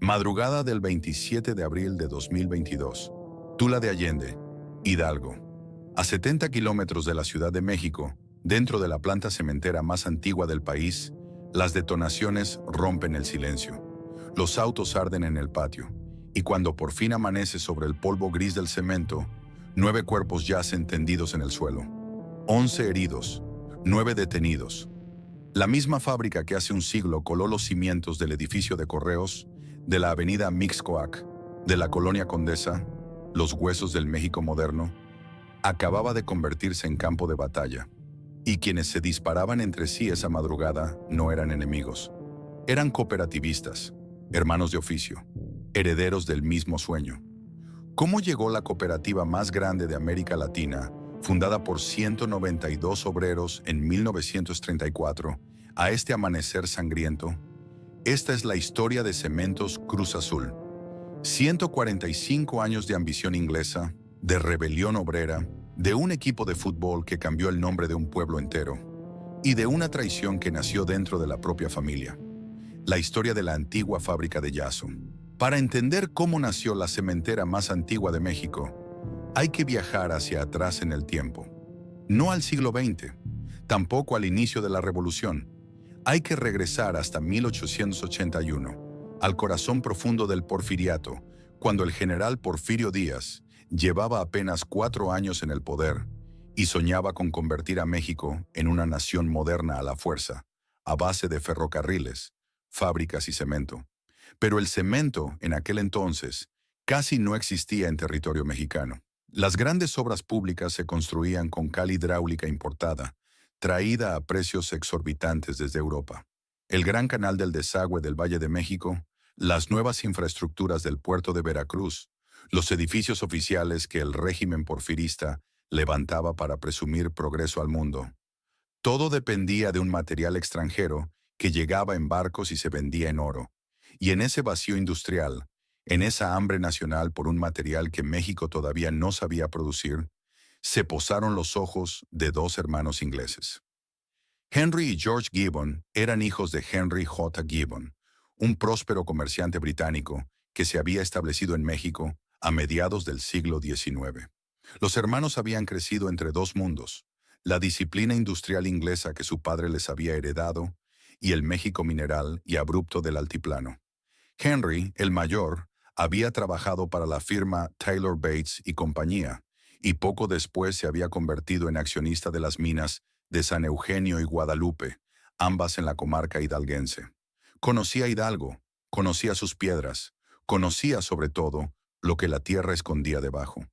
Madrugada del 27 de abril de 2022. Tula de Allende, Hidalgo. A 70 kilómetros de la Ciudad de México, dentro de la planta cementera más antigua del país, las detonaciones rompen el silencio. Los autos arden en el patio, y cuando por fin amanece sobre el polvo gris del cemento, 9 cuerpos yacen tendidos en el suelo. 11 heridos, 9 detenidos. La misma fábrica que hace un siglo coló los cimientos del edificio de correos, de la avenida Mixcoac, de la colonia Condesa, los huesos del México moderno, acababa de convertirse en campo de batalla. Y quienes se disparaban entre sí esa madrugada no eran enemigos. Eran cooperativistas, hermanos de oficio, herederos del mismo sueño. ¿Cómo llegó la cooperativa más grande de América Latina, fundada por 192 obreros en 1934, a este amanecer sangriento? Esta es la historia de Cementos Cruz Azul. 145 años de ambición inglesa, de rebelión obrera, de un equipo de fútbol que cambió el nombre de un pueblo entero, y de una traición que nació dentro de la propia familia. La historia de la antigua fábrica de yeso. Para entender cómo nació la cementera más antigua de México, hay que viajar hacia atrás en el tiempo. No al siglo XX, tampoco al inicio de la Revolución. Hay que regresar hasta 1881, al corazón profundo del Porfiriato, cuando el general Porfirio Díaz llevaba apenas 4 años en el poder y soñaba con convertir a México en una nación moderna a la fuerza, a base de ferrocarriles, fábricas y cemento. Pero el cemento, en aquel entonces, casi no existía en territorio mexicano. Las grandes obras públicas se construían con cal hidráulica importada, traída a precios exorbitantes desde Europa. El gran canal del desagüe del Valle de México, las nuevas infraestructuras del puerto de Veracruz, los edificios oficiales que el régimen porfirista levantaba para presumir progreso al mundo. Todo dependía de un material extranjero que llegaba en barcos y se vendía en oro. Y en ese vacío industrial, en esa hambre nacional por un material que México todavía no sabía producir, se posaron los ojos de 2 hermanos ingleses. Henry y George Gibbon eran hijos de Henry J. Gibbon, un próspero comerciante británico que se había establecido en México a mediados del siglo XIX. Los hermanos habían crecido entre 2 mundos, la disciplina industrial inglesa que su padre les había heredado y el México mineral y abrupto del altiplano. Henry, el mayor, había trabajado para la firma Taylor Bates y compañía, y poco después se había convertido en accionista de las minas de San Eugenio y Guadalupe, ambas en la comarca hidalguense. Conocía Hidalgo, conocía sus piedras, conocía sobre todo lo que la tierra escondía debajo.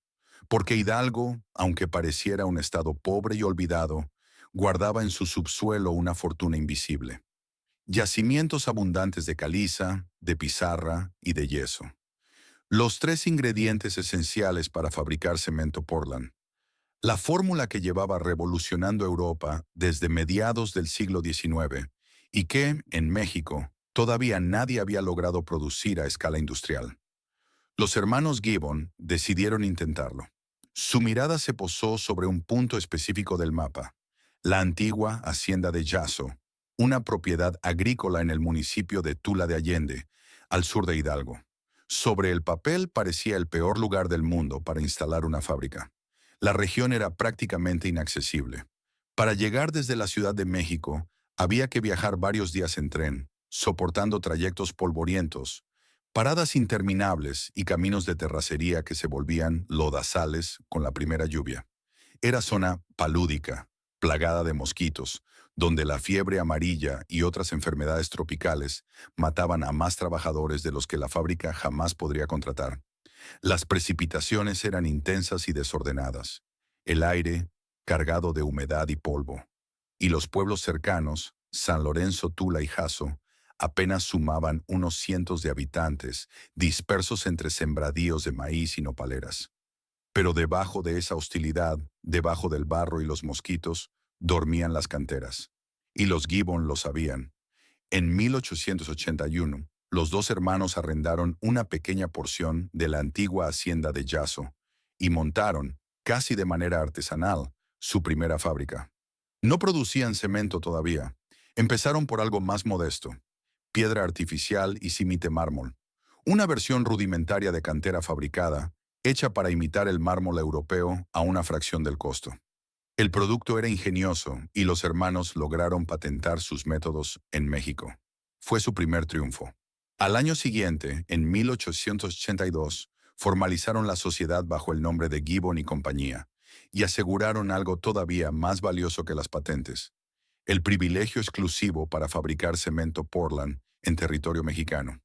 Porque Hidalgo, aunque pareciera un estado pobre y olvidado, guardaba en su subsuelo una fortuna invisible. Yacimientos abundantes de caliza, de pizarra y de yeso. Los 3 ingredientes esenciales para fabricar cemento Portland. La fórmula que llevaba revolucionando Europa desde mediados del siglo XIX y que, en México, todavía nadie había logrado producir a escala industrial. Los hermanos Gibbon decidieron intentarlo. Su mirada se posó sobre un punto específico del mapa, la antigua hacienda de Yeso, una propiedad agrícola en el municipio de Tula de Allende, al sur de Hidalgo. Sobre el papel parecía el peor lugar del mundo para instalar una fábrica. La región era prácticamente inaccesible. Para llegar desde la Ciudad de México, había que viajar varios días en tren, soportando trayectos polvorientos, paradas interminables y caminos de terracería que se volvían lodazales con la primera lluvia. Era zona palúdica, plagada de mosquitos, donde la fiebre amarilla y otras enfermedades tropicales mataban a más trabajadores de los que la fábrica jamás podría contratar. Las precipitaciones eran intensas y desordenadas, el aire cargado de humedad y polvo, y los pueblos cercanos, San Lorenzo, Tula y Jaso, apenas sumaban unos cientos de habitantes dispersos entre sembradíos de maíz y nopaleras. Pero debajo de esa hostilidad, debajo del barro y los mosquitos, dormían las canteras. Y los Gibbon lo sabían. En 1881, los 2 hermanos arrendaron una pequeña porción de la antigua hacienda de Yeso y montaron, casi de manera artesanal, su primera fábrica. No producían cemento todavía. Empezaron por algo más modesto, piedra artificial y símite mármol, Una versión rudimentaria de cantera fabricada, hecha para imitar el mármol europeo a una fracción del costo. El producto era ingenioso y los hermanos lograron patentar sus métodos en México. Fue su primer triunfo. Al año siguiente, en 1882, formalizaron la sociedad bajo el nombre de Gibbon y compañía y aseguraron algo todavía más valioso que las patentes: el privilegio exclusivo para fabricar cemento Portland en territorio mexicano.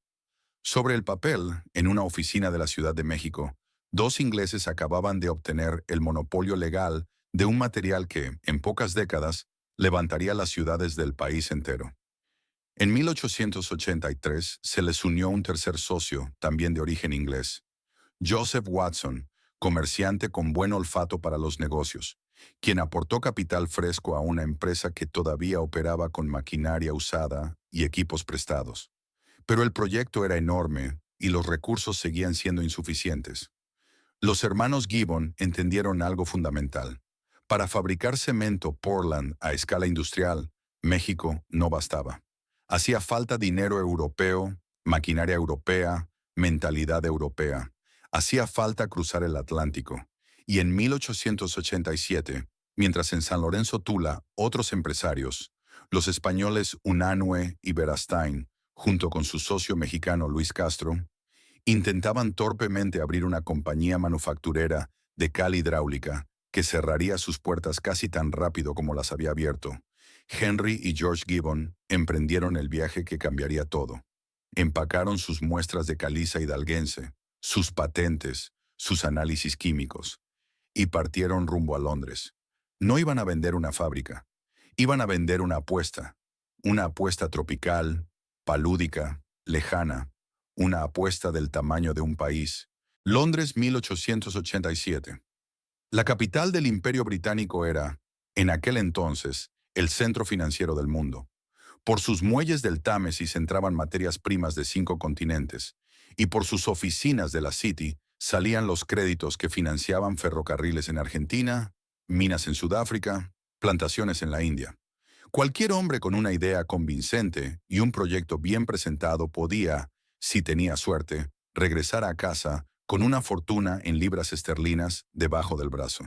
Sobre el papel, en una oficina de la Ciudad de México, dos ingleses acababan de obtener el monopolio legal de un material que, en pocas décadas, levantaría las ciudades del país entero. En 1883 se les unió un tercer socio, también de origen inglés, Joseph Watson, comerciante con buen olfato para los negocios, quien aportó capital fresco a una empresa que todavía operaba con maquinaria usada y equipos prestados. Pero el proyecto era enorme y los recursos seguían siendo insuficientes. Los hermanos Gibbon entendieron algo fundamental. Para fabricar cemento Portland a escala industrial, México no bastaba. Hacía falta dinero europeo, maquinaria europea, mentalidad europea. Hacía falta cruzar el Atlántico. Y en 1887, mientras en San Lorenzo Tula otros empresarios, los españoles Unanue y Berastain, junto con su socio mexicano Luis Castro, intentaban torpemente abrir una compañía manufacturera de cal hidráulica que cerraría sus puertas casi tan rápido como las había abierto, Henry y George Gibbon emprendieron el viaje que cambiaría todo. Empacaron sus muestras de caliza hidalguense, sus patentes, sus análisis químicos, y partieron rumbo a Londres. No iban a vender una fábrica, iban a vender una apuesta tropical, palúdica, lejana, una apuesta del tamaño de un país. Londres 1887. La capital del Imperio Británico era, en aquel entonces, el centro financiero del mundo. Por sus muelles del Támesis entraban materias primas de 5 continentes, y por sus oficinas de la City salían los créditos que financiaban ferrocarriles en Argentina, minas en Sudáfrica, plantaciones en la India. Cualquier hombre con una idea convincente y un proyecto bien presentado podía, si tenía suerte, regresar a casa con una fortuna en libras esterlinas debajo del brazo.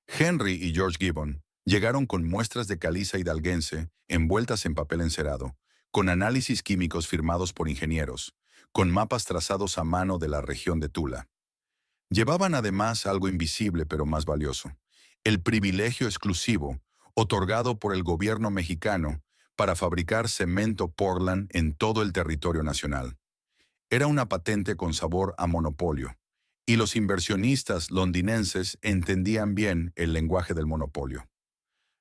Henry y George Gibbon llegaron con muestras de caliza hidalguense envueltas en papel encerado, con análisis químicos firmados por ingenieros, con mapas trazados a mano de la región de Tula. Llevaban además algo invisible pero más valioso: el privilegio exclusivo otorgado por el gobierno mexicano para fabricar cemento Portland en todo el territorio nacional. Era una patente con sabor a monopolio, y los inversionistas londinenses entendían bien el lenguaje del monopolio.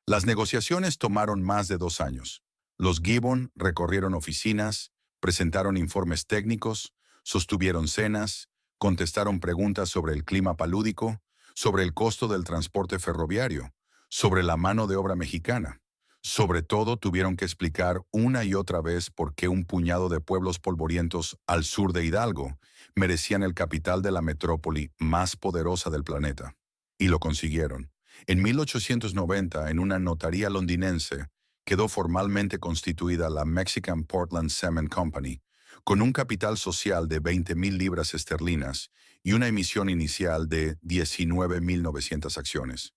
Las negociaciones tomaron más de 2 años. Los Gibbon recorrieron oficinas, presentaron informes técnicos, sostuvieron cenas, contestaron preguntas sobre el clima palúdico, sobre el costo del transporte ferroviario, sobre la mano de obra mexicana. Sobre todo tuvieron que explicar una y otra vez por qué un puñado de pueblos polvorientos al sur de Hidalgo merecían el capital de la metrópoli más poderosa del planeta. Y lo consiguieron. En 1890, en una notaría londinense, quedó formalmente constituida la Mexican Portland Cement Company, con un capital social de 20,000 libras esterlinas y una emisión inicial de 19,900 acciones.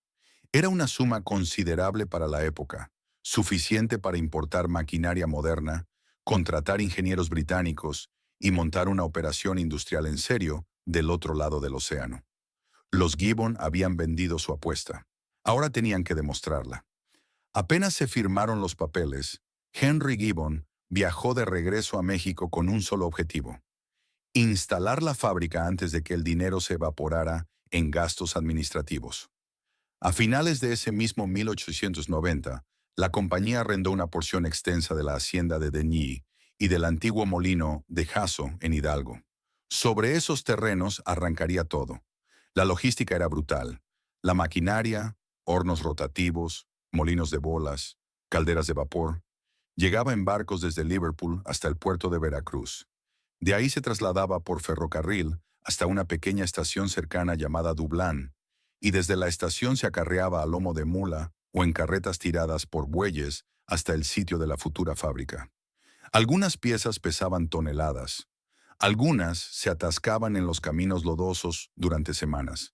Era una suma considerable para la época, suficiente para importar maquinaria moderna, contratar ingenieros británicos y montar una operación industrial en serio del otro lado del océano. Los Gibbon habían vendido su apuesta. Ahora tenían que demostrarla. Apenas se firmaron los papeles, Henry Gibbon viajó de regreso a México con un solo objetivo: instalar la fábrica antes de que el dinero se evaporara en gastos administrativos. A finales de ese mismo 1890, la compañía arrendó una porción extensa de la hacienda de Deñí y del antiguo molino de Jasso en Hidalgo. Sobre esos terrenos arrancaría todo. La logística era brutal. La maquinaria, hornos rotativos, molinos de bolas, calderas de vapor, llegaba en barcos desde Liverpool hasta el puerto de Veracruz. De ahí se trasladaba por ferrocarril hasta una pequeña estación cercana llamada Dublán, y desde la estación se acarreaba a lomo de mula o en carretas tiradas por bueyes hasta el sitio de la futura fábrica. Algunas piezas pesaban toneladas. Algunas se atascaban en los caminos lodosos durante semanas,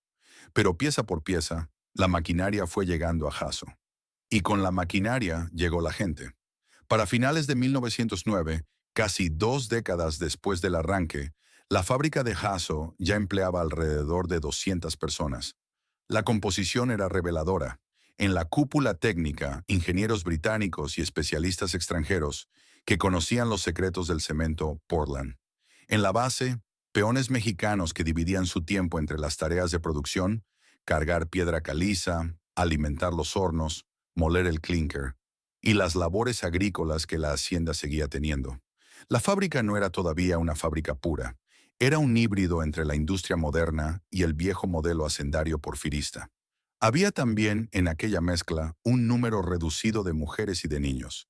pero pieza por pieza, la maquinaria fue llegando a Jasso. Y con la maquinaria llegó la gente. Para finales de 1909, casi 2 décadas después del arranque, la fábrica de Jasso ya empleaba alrededor de 200 personas. La composición era reveladora. En la cúpula técnica, ingenieros británicos y especialistas extranjeros que conocían los secretos del cemento Portland. En la base, peones mexicanos que dividían su tiempo entre las tareas de producción, cargar piedra caliza, alimentar los hornos, moler el clinker, y las labores agrícolas que la hacienda seguía teniendo. La fábrica no era todavía una fábrica pura. Era un híbrido entre la industria moderna y el viejo modelo hacendario porfirista. Había también en aquella mezcla un número reducido de mujeres y de niños.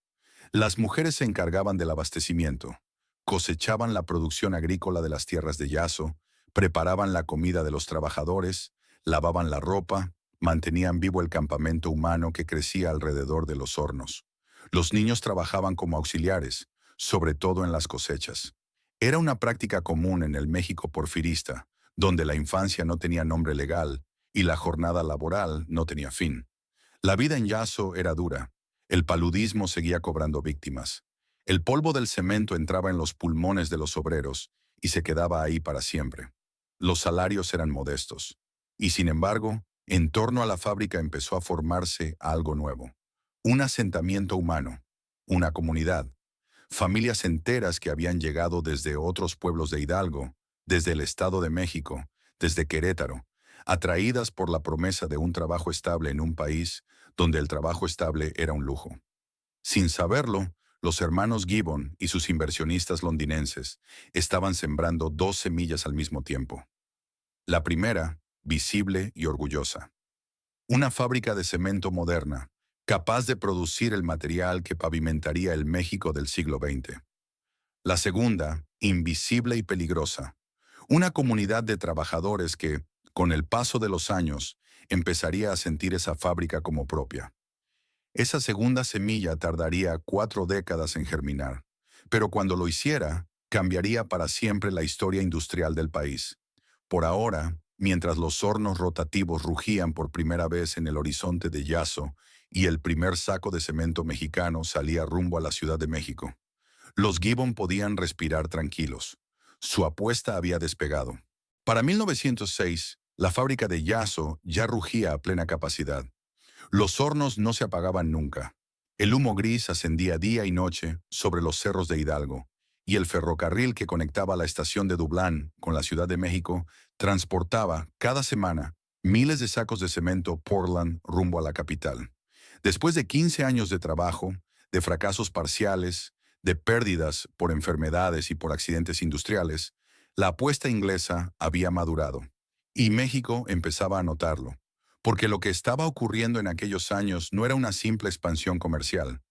Las mujeres se encargaban del abastecimiento, cosechaban la producción agrícola de las tierras de Jasso, preparaban la comida de los trabajadores, lavaban la ropa, mantenían vivo el campamento humano que crecía alrededor de los hornos. Los niños trabajaban como auxiliares, sobre todo en las cosechas. Era una práctica común en el México porfirista, donde la infancia no tenía nombre legal y la jornada laboral no tenía fin. La vida en Jasso era dura. El paludismo seguía cobrando víctimas. El polvo del cemento entraba en los pulmones de los obreros y se quedaba ahí para siempre. Los salarios eran modestos. Y sin embargo, en torno a la fábrica empezó a formarse algo nuevo. Un asentamiento humano, una comunidad. Familias enteras que habían llegado desde otros pueblos de Hidalgo, desde el Estado de México, desde Querétaro, atraídas por la promesa de un trabajo estable en un país donde el trabajo estable era un lujo. Sin saberlo, los hermanos Gibbon y sus inversionistas londinenses estaban sembrando 2 semillas al mismo tiempo. La primera, visible y orgullosa. Una fábrica de cemento moderna, capaz de producir el material que pavimentaría el México del siglo XX. La segunda, invisible y peligrosa. Una comunidad de trabajadores que, con el paso de los años, empezaría a sentir esa fábrica como propia. Esa segunda semilla tardaría 4 décadas en germinar, pero cuando lo hiciera, cambiaría para siempre la historia industrial del país. Por ahora, mientras los hornos rotativos rugían por primera vez en el horizonte de Jasso y el primer saco de cemento mexicano salía rumbo a la Ciudad de México, los Gibbon podían respirar tranquilos. Su apuesta había despegado. Para 1906, la fábrica de Jasso ya rugía a plena capacidad. Los hornos no se apagaban nunca. El humo gris ascendía día y noche sobre los cerros de Hidalgo, y el ferrocarril que conectaba la estación de Dublán con la Ciudad de México transportaba cada semana miles de sacos de cemento Portland rumbo a la capital. Después de 15 años de trabajo, de fracasos parciales, de pérdidas por enfermedades y por accidentes industriales, la apuesta inglesa había madurado, y México empezaba a notarlo, porque lo que estaba ocurriendo en aquellos años no era una simple expansión comercial,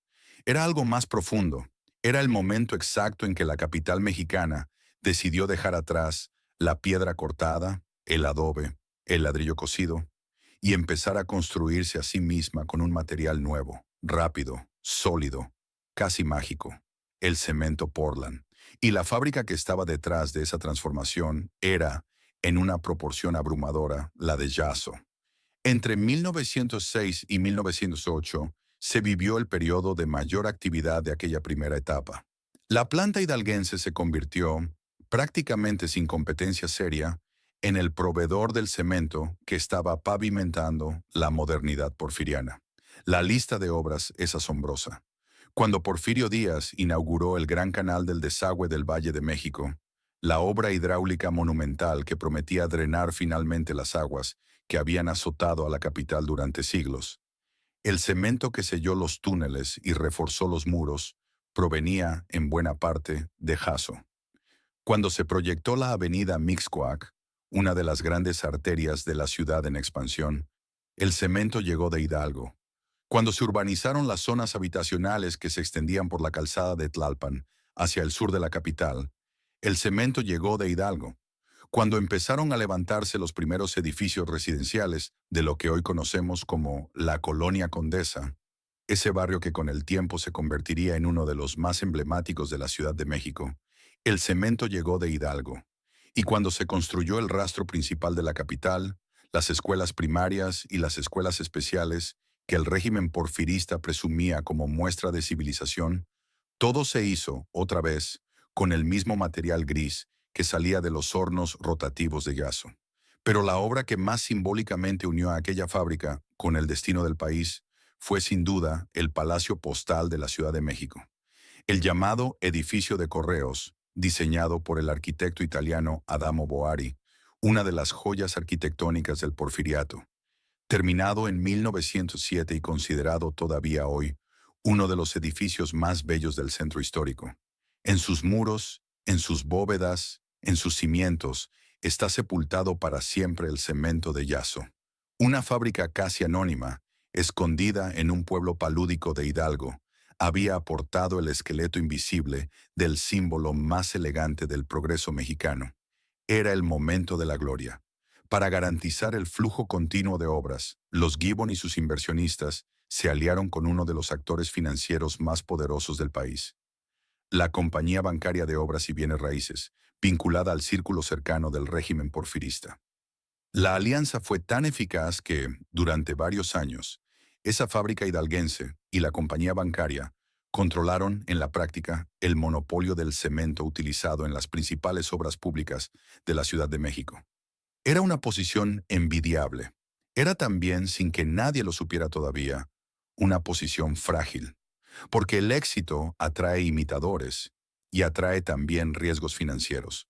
era algo más profundo. Era el momento exacto en que la capital mexicana decidió dejar atrás la piedra cortada, el adobe, el ladrillo cocido, y empezar a construirse a sí misma con un material nuevo, rápido, sólido, casi mágico, el cemento Portland. Y la fábrica que estaba detrás de esa transformación era, en una proporción abrumadora, la de Jasso. Entre 1906 y 1908 se vivió el periodo de mayor actividad de aquella primera etapa. La planta hidalguense se convirtió, prácticamente sin competencia seria, en el proveedor del cemento que estaba pavimentando la modernidad porfiriana. La lista de obras es asombrosa. Cuando Porfirio Díaz inauguró el Gran Canal del Desagüe del Valle de México, la obra hidráulica monumental que prometía drenar finalmente las aguas que habían azotado a la capital durante siglos, el cemento que selló los túneles y reforzó los muros provenía, en buena parte, de Jasso. Cuando se proyectó la avenida Mixcoac, una de las grandes arterias de la ciudad en expansión, el cemento llegó de Hidalgo. Cuando se urbanizaron las zonas habitacionales que se extendían por la calzada de Tlalpan hacia el sur de la capital, el cemento llegó de Hidalgo. Cuando empezaron a levantarse los primeros edificios residenciales de lo que hoy conocemos como la Colonia Condesa, ese barrio que con el tiempo se convertiría en uno de los más emblemáticos de la Ciudad de México, El cemento llegó de Hidalgo, y cuando se construyó el rastro principal de la capital, las escuelas primarias y las escuelas especiales, que el régimen porfirista presumía como muestra de civilización, todo se hizo, otra vez, con el mismo material gris que salía de los hornos rotativos de Yaso. Pero la obra que más simbólicamente unió a aquella fábrica con el destino del país fue sin duda el Palacio Postal de la Ciudad de México. El llamado edificio de correos, diseñado por el arquitecto italiano Adamo Boari, una de las joyas arquitectónicas del Porfiriato, terminado en 1907 y considerado todavía hoy uno de los edificios más bellos del centro histórico. En sus muros, en sus bóvedas, en sus cimientos, está sepultado para siempre el cemento de Yaso, una fábrica casi anónima, escondida en un pueblo palúdico de Hidalgo, había aportado el esqueleto invisible del símbolo más elegante del progreso mexicano. Era el momento de la gloria. Para garantizar el flujo continuo de obras, los Gibbon y sus inversionistas se aliaron con uno de los actores financieros más poderosos del país, la Compañía Bancaria de Obras y Bienes Raíces, vinculada al círculo cercano del régimen porfirista. La alianza fue tan eficaz que, durante varios años, esa fábrica hidalguense y la compañía bancaria controlaron, en la práctica, el monopolio del cemento utilizado en las principales obras públicas de la Ciudad de México. Era una posición envidiable. Era también, sin que nadie lo supiera todavía, una posición frágil, porque el éxito atrae imitadores y atrae también riesgos financieros.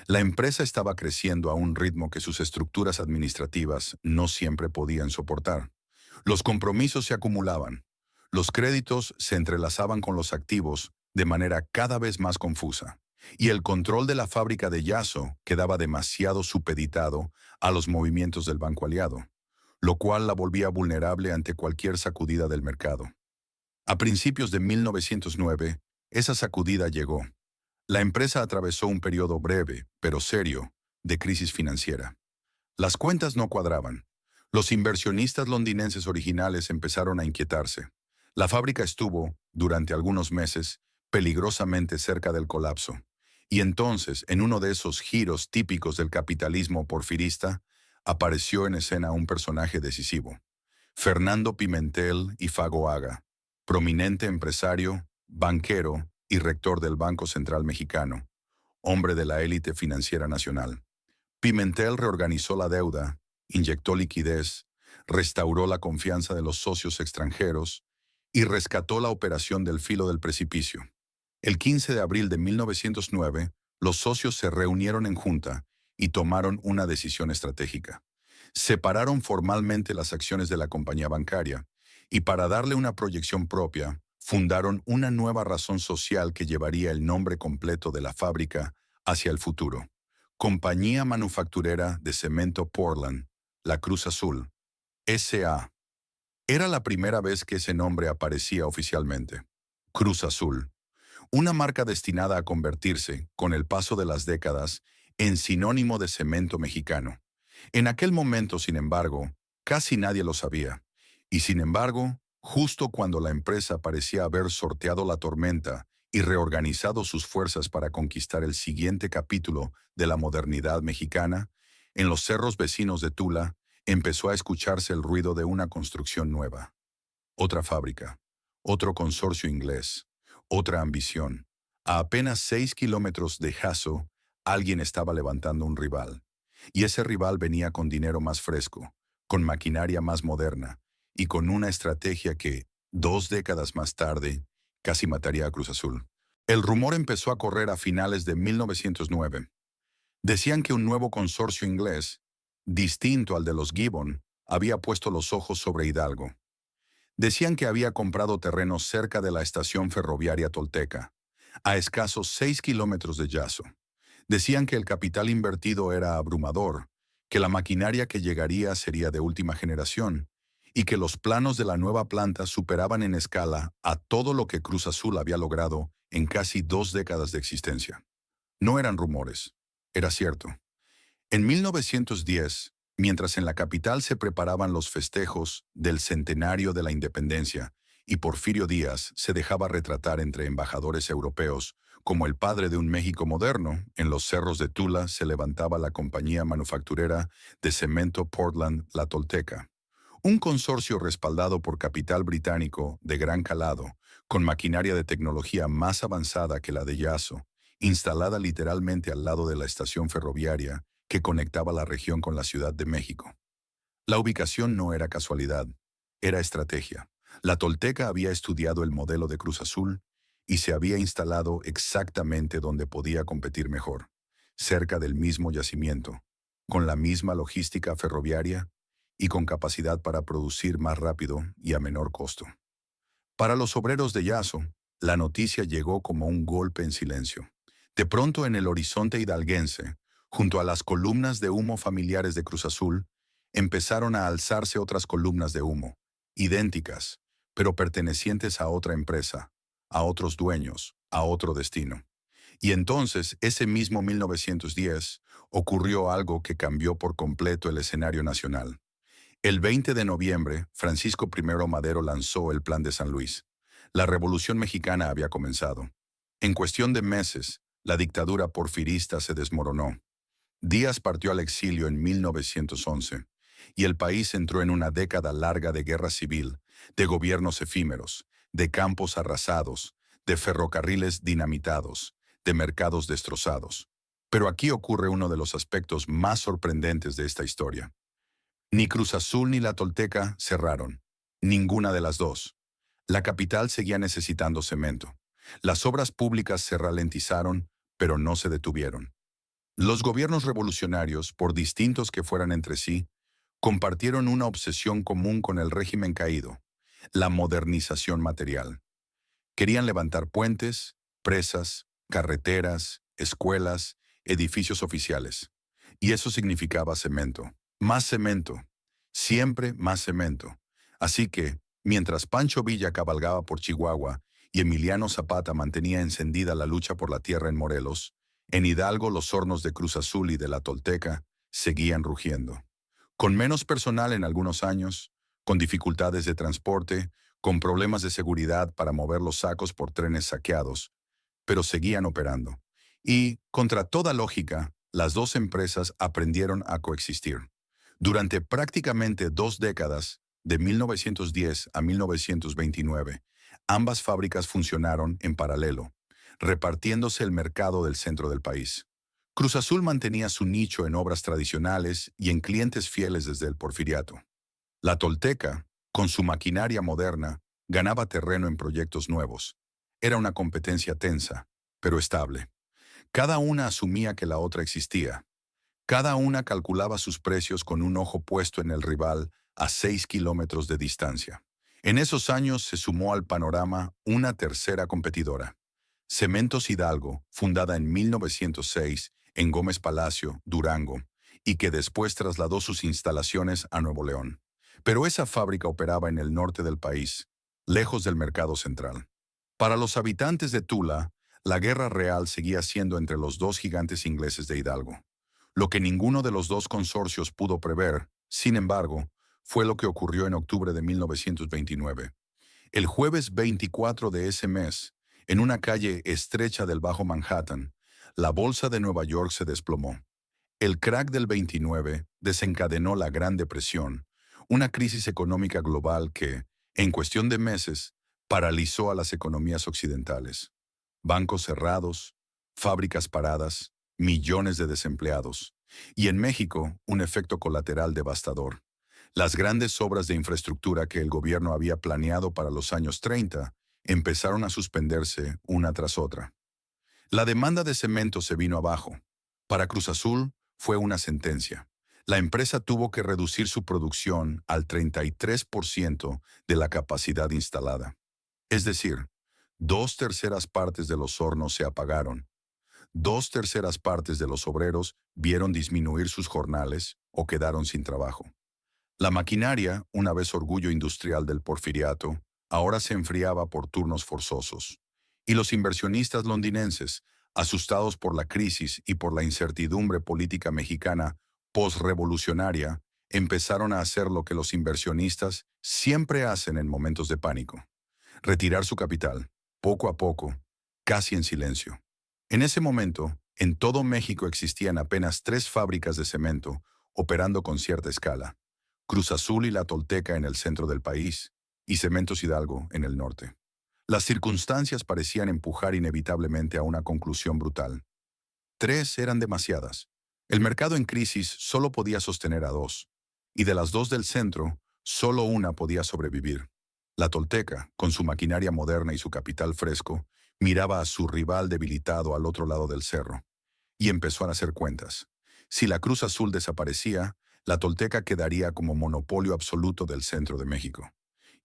La empresa estaba creciendo a un ritmo que sus estructuras administrativas no siempre podían soportar. Los compromisos se acumulaban, los créditos se entrelazaban con los activos de manera cada vez más confusa, y el control de la fábrica de Yaso quedaba demasiado supeditado a los movimientos del banco aliado, lo cual la volvía vulnerable ante cualquier sacudida del mercado. A principios de 1909, esa sacudida llegó. La empresa atravesó un periodo breve, pero serio, de crisis financiera. Las cuentas no cuadraban. Los inversionistas londinenses originales empezaron a inquietarse. La fábrica estuvo, durante algunos meses, peligrosamente cerca del colapso. Y entonces, en uno de esos giros típicos del capitalismo porfirista, apareció en escena un personaje decisivo. Fernando Pimentel y Fagoaga, prominente empresario, banquero y rector del Banco Central Mexicano, hombre de la élite financiera nacional. Pimentel reorganizó la deuda, inyectó liquidez, restauró la confianza de los socios extranjeros y rescató la operación del filo del precipicio. El 15 de abril de 1909, los socios se reunieron en junta y tomaron una decisión estratégica. Separaron formalmente las acciones de la compañía bancaria y para darle una proyección propia, fundaron una nueva razón social que llevaría el nombre completo de la fábrica hacia el futuro. Compañía Manufacturera de Cemento Portland, la Cruz Azul, S.A. Era la primera vez que ese nombre aparecía oficialmente. Cruz Azul, una marca destinada a convertirse, con el paso de las décadas, en sinónimo de cemento mexicano. En aquel momento, sin embargo, casi nadie lo sabía. Y sin embargo, justo cuando la empresa parecía haber sorteado la tormenta y reorganizado sus fuerzas para conquistar el siguiente capítulo de la modernidad mexicana, en los cerros vecinos de Tula empezó a escucharse el ruido de una construcción nueva. Otra fábrica, otro consorcio inglés, otra ambición. A apenas 6 kilómetros de Jaso, alguien estaba levantando un rival. Y ese rival venía con dinero más fresco, con maquinaria más moderna y con una estrategia que, 2 décadas más tarde, casi mataría a Cruz Azul. El rumor empezó a correr a finales de 1909. Decían que un nuevo consorcio inglés, distinto al de los Gibbon, había puesto los ojos sobre Hidalgo. Decían que había comprado terrenos cerca de la estación ferroviaria tolteca, a escasos 6 kilómetros de Yaso. Decían que el capital invertido era abrumador, que la maquinaria que llegaría sería de última generación y que los planos de la nueva planta superaban en escala a todo lo que Cruz Azul había logrado en casi 2 décadas de existencia. No eran rumores, era cierto. En 1910, mientras en la capital se preparaban los festejos del centenario de la independencia y Porfirio Díaz se dejaba retratar entre embajadores europeos Como el padre de un México moderno, en los cerros de Tula se levantaba la compañía manufacturera de cemento Portland La Tolteca, un consorcio respaldado por capital británico de gran calado, con maquinaria de tecnología más avanzada que la de Yaso, instalada literalmente al lado de la estación ferroviaria que conectaba la región con la Ciudad de México. La ubicación no era casualidad, era estrategia. La Tolteca había estudiado el modelo de Cruz Azul y se había instalado exactamente donde podía competir mejor, cerca del mismo yacimiento, con la misma logística ferroviaria y con capacidad para producir más rápido y a menor costo. Para los obreros de Yaso, la noticia llegó como un golpe en silencio. De pronto en el horizonte hidalguense, junto a las columnas de humo familiares de Cruz Azul, empezaron a alzarse otras columnas de humo, idénticas, pero pertenecientes a otra empresa, a otros dueños, a otro destino. Y entonces, ese mismo 1910, ocurrió algo que cambió por completo el escenario nacional. El 20 de noviembre, Francisco I. Madero lanzó el Plan de San Luis. La Revolución Mexicana había comenzado. En cuestión de meses, la dictadura porfirista se desmoronó. Díaz partió al exilio en 1911, y el país entró en una década larga de guerra civil, de gobiernos efímeros, de campos arrasados, de ferrocarriles dinamitados, de mercados destrozados. Pero aquí ocurre uno de los aspectos más sorprendentes de esta historia. Ni Cruz Azul ni la Tolteca cerraron. Ninguna de las dos. La capital seguía necesitando cemento. Las obras públicas se ralentizaron, pero no se detuvieron. Los gobiernos revolucionarios, por distintos que fueran entre sí, compartieron una obsesión común con el régimen caído: la modernización material. Querían levantar puentes, presas, carreteras, escuelas, edificios oficiales. Y eso significaba cemento. Más cemento. Siempre más cemento. Así que, mientras Pancho Villa cabalgaba por Chihuahua y Emiliano Zapata mantenía encendida la lucha por la tierra en Morelos, en Hidalgo los hornos de Cruz Azul y de la Tolteca seguían rugiendo. Con menos personal en algunos años, con dificultades de transporte, con problemas de seguridad para mover los sacos por trenes saqueados, pero seguían operando. Y, contra toda lógica, las dos empresas aprendieron a coexistir. Durante prácticamente 2 décadas, de 1910 a 1929, ambas fábricas funcionaron en paralelo, repartiéndose el mercado del centro del país. Cruz Azul mantenía su nicho en obras tradicionales y en clientes fieles desde el Porfiriato. La Tolteca, con su maquinaria moderna, ganaba terreno en proyectos nuevos. Era una competencia tensa, pero estable. Cada una asumía que la otra existía. Cada una calculaba sus precios con un ojo puesto en el rival a 6 kilómetros de distancia. En esos años se sumó al panorama una tercera competidora: Cementos Hidalgo, fundada en 1906 en Gómez Palacio, Durango, y que después trasladó sus instalaciones a Nuevo León. Pero esa fábrica operaba en el norte del país, lejos del mercado central. Para los habitantes de Tula, la guerra real seguía siendo entre los dos gigantes ingleses de Hidalgo. Lo que ninguno de los dos consorcios pudo prever, sin embargo, fue lo que ocurrió en octubre de 1929. El jueves 24 de ese mes, en una calle estrecha del Bajo Manhattan, la bolsa de Nueva York se desplomó. El crack del 29 desencadenó la Gran Depresión, una crisis económica global que, en cuestión de meses, paralizó a las economías occidentales. Bancos cerrados, fábricas paradas, millones de desempleados. Y en México, un efecto colateral devastador. Las grandes obras de infraestructura que el gobierno había planeado para los años 30 empezaron a suspenderse una tras otra. La demanda de cemento se vino abajo. Para Cruz Azul fue una sentencia. La empresa tuvo que reducir su producción al 33% de la capacidad instalada. Es decir, 2/3 de los hornos se apagaron. 2/3 de los obreros vieron disminuir sus jornales o quedaron sin trabajo. La maquinaria, una vez orgullo industrial del Porfiriato, ahora se enfriaba por turnos forzosos. Y los inversionistas londinenses, asustados por la crisis y por la incertidumbre política mexicana postrevolucionaria, empezaron a hacer lo que los inversionistas siempre hacen en momentos de pánico: retirar su capital, poco a poco, casi en silencio. En ese momento, en todo México existían apenas 3 fábricas de cemento operando con cierta escala: Cruz Azul y La Tolteca en el centro del país, y Cementos Hidalgo en el norte. Las circunstancias parecían empujar inevitablemente a una conclusión brutal. 3 eran demasiadas. El mercado en crisis solo podía sostener a 2, y de las 2 del centro, solo una podía sobrevivir. La Tolteca, con su maquinaria moderna y su capital fresco, miraba a su rival debilitado al otro lado del cerro, y empezó a hacer cuentas. Si la Cruz Azul desaparecía, la Tolteca quedaría como monopolio absoluto del centro de México.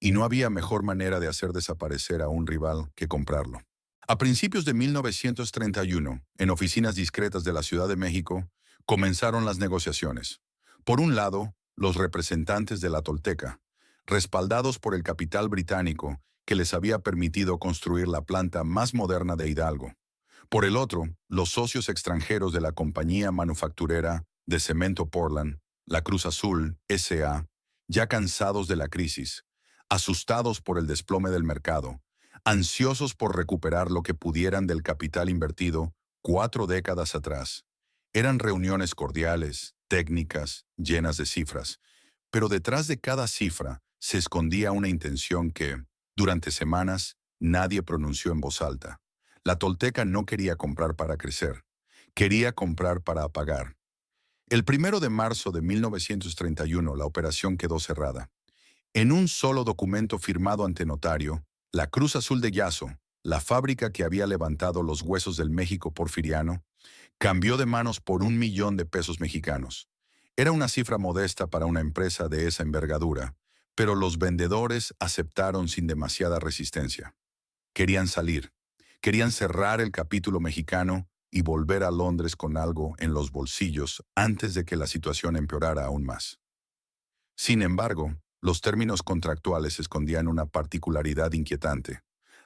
Y no había mejor manera de hacer desaparecer a un rival que comprarlo. A principios de 1931, en oficinas discretas de la Ciudad de México, comenzaron las negociaciones. Por un lado, los representantes de la Tolteca, respaldados por el capital británico que les había permitido construir la planta más moderna de Hidalgo. Por el otro, los socios extranjeros de la compañía manufacturera de cemento Portland, la Cruz Azul S.A., ya cansados de la crisis, asustados por el desplome del mercado, ansiosos por recuperar lo que pudieran del capital invertido 4 décadas atrás. Eran reuniones cordiales, técnicas, llenas de cifras, pero detrás de cada cifra se escondía una intención que, durante semanas, nadie pronunció en voz alta. La Tolteca no quería comprar para crecer, quería comprar para apagar. El 1 de marzo de 1931 la operación quedó cerrada. En un solo documento firmado ante notario, la Cruz Azul de Yazo, la fábrica que había levantado los huesos del México porfiriano, cambió de manos por 1 millón de pesos mexicanos. Era una cifra modesta para una empresa de esa envergadura, pero los vendedores aceptaron sin demasiada resistencia. Querían salir, querían cerrar el capítulo mexicano y volver a Londres con algo en los bolsillos antes de que la situación empeorara aún más. Sin embargo, los términos contractuales escondían una particularidad inquietante.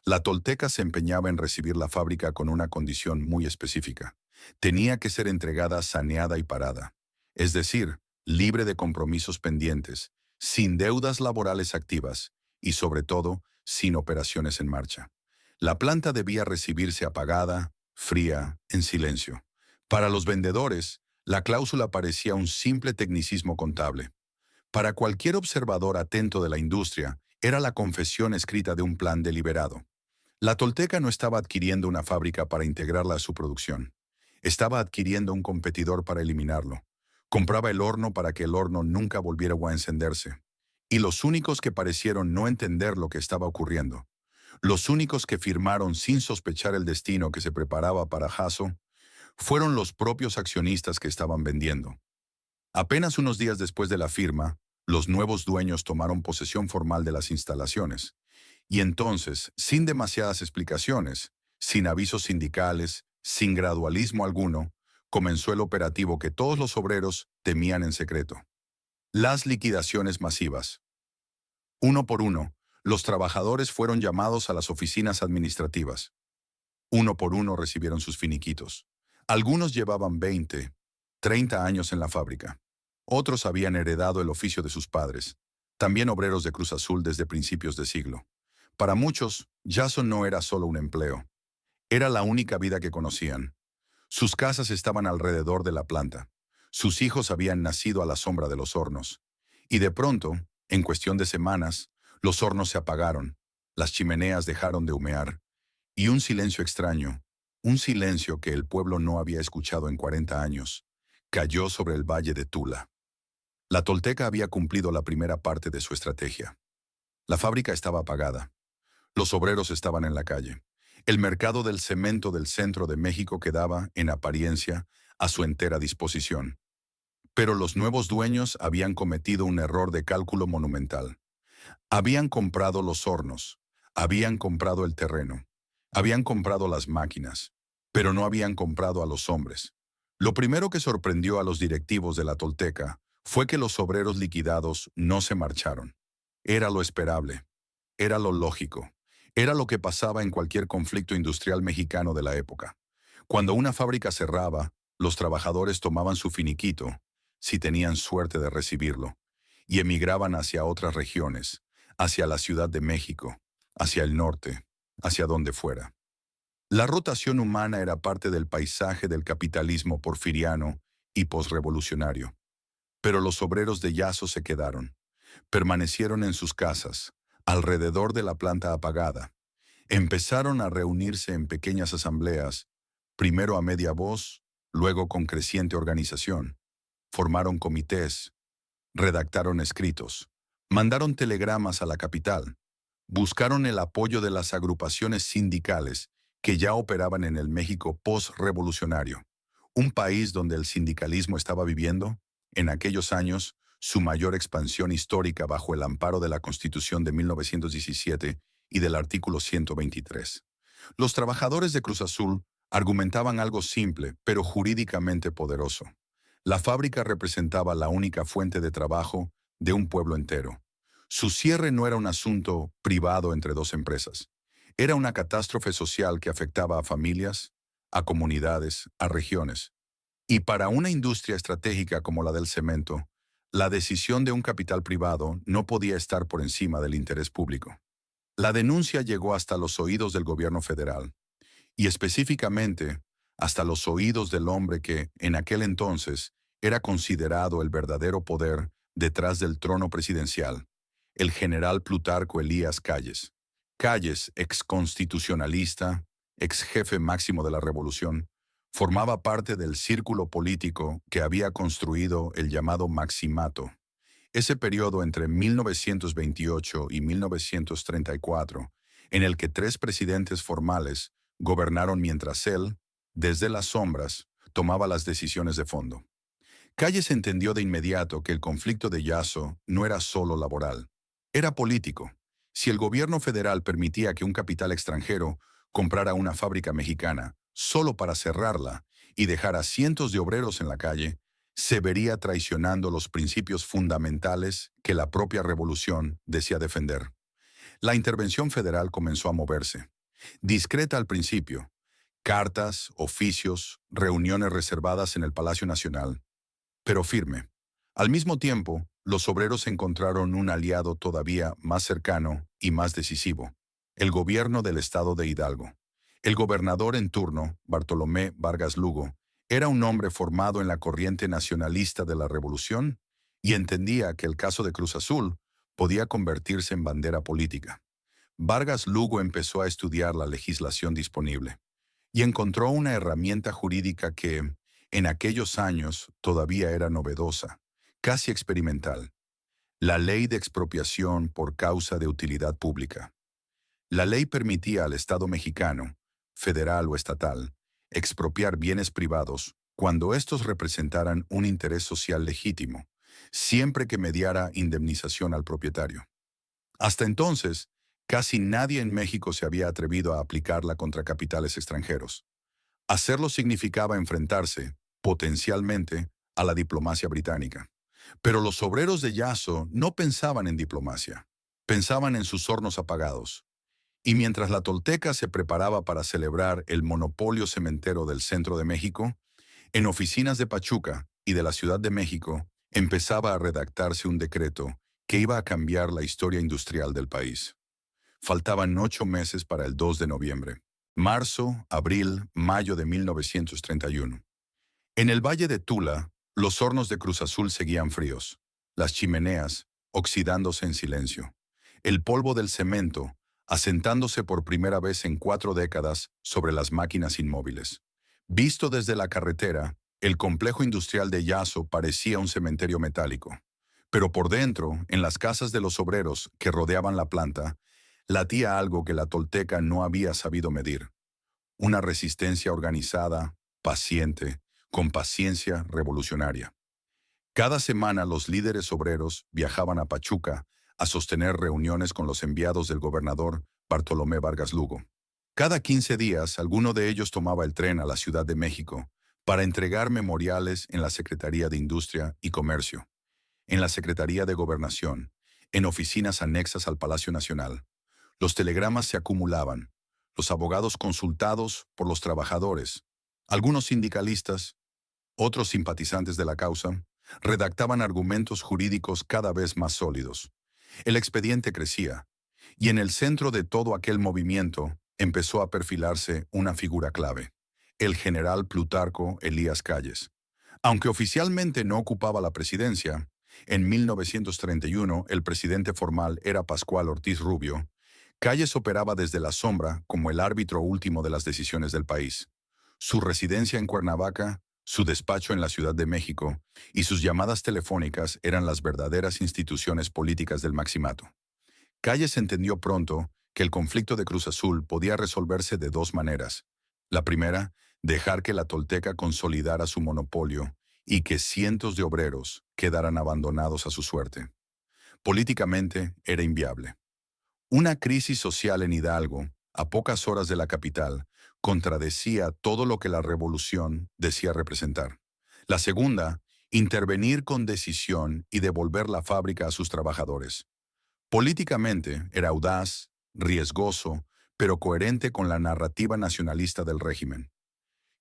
La Tolteca se empeñaba en recibir la fábrica con una condición muy específica. Tenía que ser entregada saneada y parada, es decir, libre de compromisos pendientes, sin deudas laborales activas y, sobre todo, sin operaciones en marcha. La planta debía recibirse apagada, fría, en silencio. Para los vendedores, la cláusula parecía un simple tecnicismo contable. Para cualquier observador atento de la industria, era la confesión escrita de un plan deliberado. La Tolteca no estaba adquiriendo una fábrica para integrarla a su producción. Estaba adquiriendo un competidor para eliminarlo. Compraba el horno para que el horno nunca volviera a encenderse. Y los únicos que parecieron no entender lo que estaba ocurriendo, los únicos que firmaron sin sospechar el destino que se preparaba para Jasso, fueron los propios accionistas que estaban vendiendo. Apenas unos días después de la firma, los nuevos dueños tomaron posesión formal de las instalaciones. Y entonces, sin demasiadas explicaciones, sin avisos sindicales, sin gradualismo alguno, comenzó el operativo que todos los obreros temían en secreto: las liquidaciones masivas. Uno por uno, los trabajadores fueron llamados a las oficinas administrativas. Uno por uno recibieron sus finiquitos. Algunos llevaban 20, 30 años en la fábrica. Otros habían heredado el oficio de sus padres, también obreros de Cruz Azul desde principios de siglo. Para muchos, Yasso no era solo un empleo, era la única vida que conocían. Sus casas estaban alrededor de la planta. Sus hijos habían nacido a la sombra de los hornos. Y de pronto, en cuestión de semanas, los hornos se apagaron, las chimeneas dejaron de humear, y un silencio extraño, un silencio que el pueblo no había escuchado en 40 años, cayó sobre el valle de Tula. La Tolteca había cumplido la primera parte de su estrategia. La fábrica estaba apagada. Los obreros estaban en la calle. El mercado del cemento del centro de México quedaba, en apariencia, a su entera disposición. Pero los nuevos dueños habían cometido un error de cálculo monumental. Habían comprado los hornos, habían comprado el terreno, habían comprado las máquinas, pero no habían comprado a los hombres. Lo primero que sorprendió a los directivos de la Tolteca fue que los obreros liquidados no se marcharon. Era lo esperable, era lo lógico, era lo que pasaba en cualquier conflicto industrial mexicano de la época. Cuando una fábrica cerraba, los trabajadores tomaban su finiquito, si tenían suerte de recibirlo, y emigraban hacia otras regiones, hacia la Ciudad de México, hacia el norte, hacia donde fuera. La rotación humana era parte del paisaje del capitalismo porfiriano y posrevolucionario. Pero los obreros de Yaso se quedaron. Permanecieron en sus casas, alrededor de la planta apagada. Empezaron a reunirse en pequeñas asambleas, primero a media voz, luego con creciente organización. Formaron comités, redactaron escritos, mandaron telegramas a la capital, buscaron el apoyo de las agrupaciones sindicales que ya operaban en el México post-revolucionario, un país donde el sindicalismo estaba viviendo, en aquellos años, su mayor expansión histórica bajo el amparo de la Constitución de 1917 y del artículo 123. Los trabajadores de Cruz Azul argumentaban algo simple, pero jurídicamente poderoso. La fábrica representaba la única fuente de trabajo de un pueblo entero. Su cierre no era un asunto privado entre dos empresas. Era una catástrofe social que afectaba a familias, a comunidades, a regiones. Y para una industria estratégica como la del cemento, la decisión de un capital privado no podía estar por encima del interés público. La denuncia llegó hasta los oídos del gobierno federal, y específicamente hasta los oídos del hombre que, en aquel entonces, era considerado el verdadero poder detrás del trono presidencial, el general Plutarco Elías Calles. Calles, exconstitucionalista, ex jefe máximo de la revolución, formaba parte del círculo político que había construido el llamado Maximato. Ese periodo entre 1928 y 1934, en el que tres presidentes formales gobernaron mientras él, desde las sombras, tomaba las decisiones de fondo. Calles entendió de inmediato que el conflicto de Yaso no era solo laboral, era político. Si el gobierno federal permitía que un capital extranjero comprara una fábrica mexicana solo para cerrarla y dejar a cientos de obreros en la calle, se vería traicionando los principios fundamentales que la propia revolución decía defender. La intervención federal comenzó a moverse. Discreta al principio, cartas, oficios, reuniones reservadas en el Palacio Nacional, pero firme. Al mismo tiempo, los obreros encontraron un aliado todavía más cercano y más decisivo, el gobierno del estado de Hidalgo. El gobernador en turno, Bartolomé Vargas Lugo, era un hombre formado en la corriente nacionalista de la revolución y entendía que el caso de Cruz Azul podía convertirse en bandera política. Vargas Lugo empezó a estudiar la legislación disponible y encontró una herramienta jurídica que, en aquellos años, todavía era novedosa, casi experimental: la ley de expropiación por causa de utilidad pública. La ley permitía al Estado mexicano, federal o estatal, expropiar bienes privados cuando estos representaran un interés social legítimo, siempre que mediara indemnización al propietario. Hasta entonces, casi nadie en México se había atrevido a aplicarla contra capitales extranjeros. Hacerlo significaba enfrentarse, potencialmente, a la diplomacia británica. Pero los obreros de Yaso no pensaban en diplomacia, pensaban en sus hornos apagados. Y mientras la Tolteca se preparaba para celebrar el monopolio cementero del centro de México, en oficinas de Pachuca y de la Ciudad de México empezaba a redactarse un decreto que iba a cambiar la historia industrial del país. Faltaban 8 meses para el 2 de noviembre. Marzo, abril, mayo de 1931. En el valle de Tula, los hornos de Cruz Azul seguían fríos, las chimeneas oxidándose en silencio, el polvo del cemento asentándose por primera vez en 4 décadas sobre las máquinas inmóviles. Visto desde la carretera, el complejo industrial de Yaso parecía un cementerio metálico. Pero por dentro, en las casas de los obreros que rodeaban la planta, latía algo que la Tolteca no había sabido medir: una resistencia organizada, paciente, con paciencia revolucionaria. Cada semana los líderes obreros viajaban a Pachuca a sostener reuniones con los enviados del gobernador Bartolomé Vargas Lugo. Cada 15 días, alguno de ellos tomaba el tren a la Ciudad de México para entregar memoriales en la Secretaría de Industria y Comercio, en la Secretaría de Gobernación, en oficinas anexas al Palacio Nacional. Los telegramas se acumulaban, los abogados consultados por los trabajadores, algunos sindicalistas, otros simpatizantes de la causa, redactaban argumentos jurídicos cada vez más sólidos. El expediente crecía, y en el centro de todo aquel movimiento empezó a perfilarse una figura clave, el general Plutarco Elías Calles. Aunque oficialmente no ocupaba la presidencia, en 1931 el presidente formal era Pascual Ortiz Rubio. Calles operaba desde la sombra como el árbitro último de las decisiones del país. Su residencia en Cuernavaca, su despacho en la Ciudad de México y sus llamadas telefónicas eran las verdaderas instituciones políticas del Maximato. Calles entendió pronto que el conflicto de Cruz Azul podía resolverse de dos maneras. La primera, dejar que la Tolteca consolidara su monopolio y que cientos de obreros quedaran abandonados a su suerte. Políticamente era inviable. Una crisis social en Hidalgo, a pocas horas de la capital, contradecía todo lo que la revolución decía representar. La segunda, intervenir con decisión y devolver la fábrica a sus trabajadores. Políticamente era audaz, riesgoso, pero coherente con la narrativa nacionalista del régimen.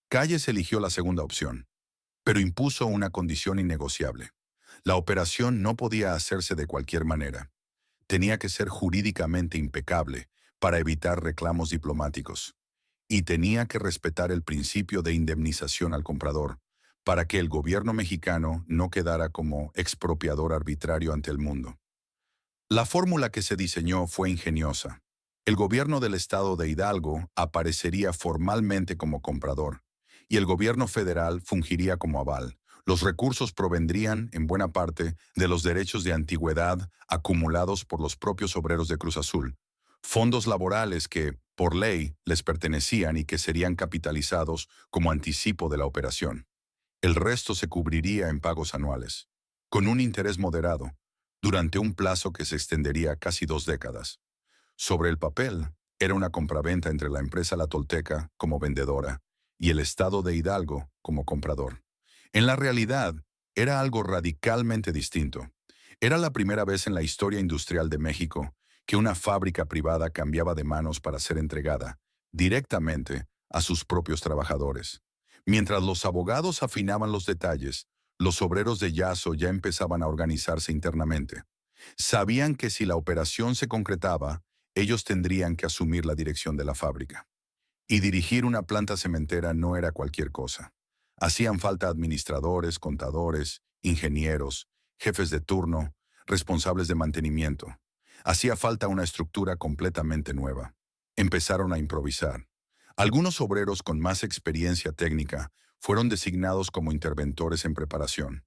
Calles eligió la segunda opción, pero impuso una condición innegociable. La operación no podía hacerse de cualquier manera. Tenía que ser jurídicamente impecable para evitar reclamos diplomáticos. Y tenía que respetar el principio de indemnización al comprador, para que el gobierno mexicano no quedara como expropiador arbitrario ante el mundo. La fórmula que se diseñó fue ingeniosa. El gobierno del estado de Hidalgo aparecería formalmente como comprador, y el gobierno federal fungiría como aval. Los recursos provendrían, en buena parte, de los derechos de antigüedad acumulados por los propios obreros de Cruz Azul, fondos laborales que, por ley, les pertenecían y que serían capitalizados como anticipo de la operación. El resto se cubriría en pagos anuales, con un interés moderado, durante un plazo que se extendería casi 2 décadas. Sobre el papel, era una compraventa entre la empresa La Tolteca como vendedora y el estado de Hidalgo como comprador. En la realidad, era algo radicalmente distinto. Era la primera vez en la historia industrial de México que una fábrica privada cambiaba de manos para ser entregada directamente a sus propios trabajadores. Mientras los abogados afinaban los detalles, los obreros de Yaso ya empezaban a organizarse internamente. Sabían que si la operación se concretaba, ellos tendrían que asumir la dirección de la fábrica. Y dirigir una planta cementera no era cualquier cosa. Hacían falta administradores, contadores, ingenieros, jefes de turno, responsables de mantenimiento. Hacía falta una estructura completamente nueva. Empezaron a improvisar. Algunos obreros con más experiencia técnica fueron designados como interventores en preparación.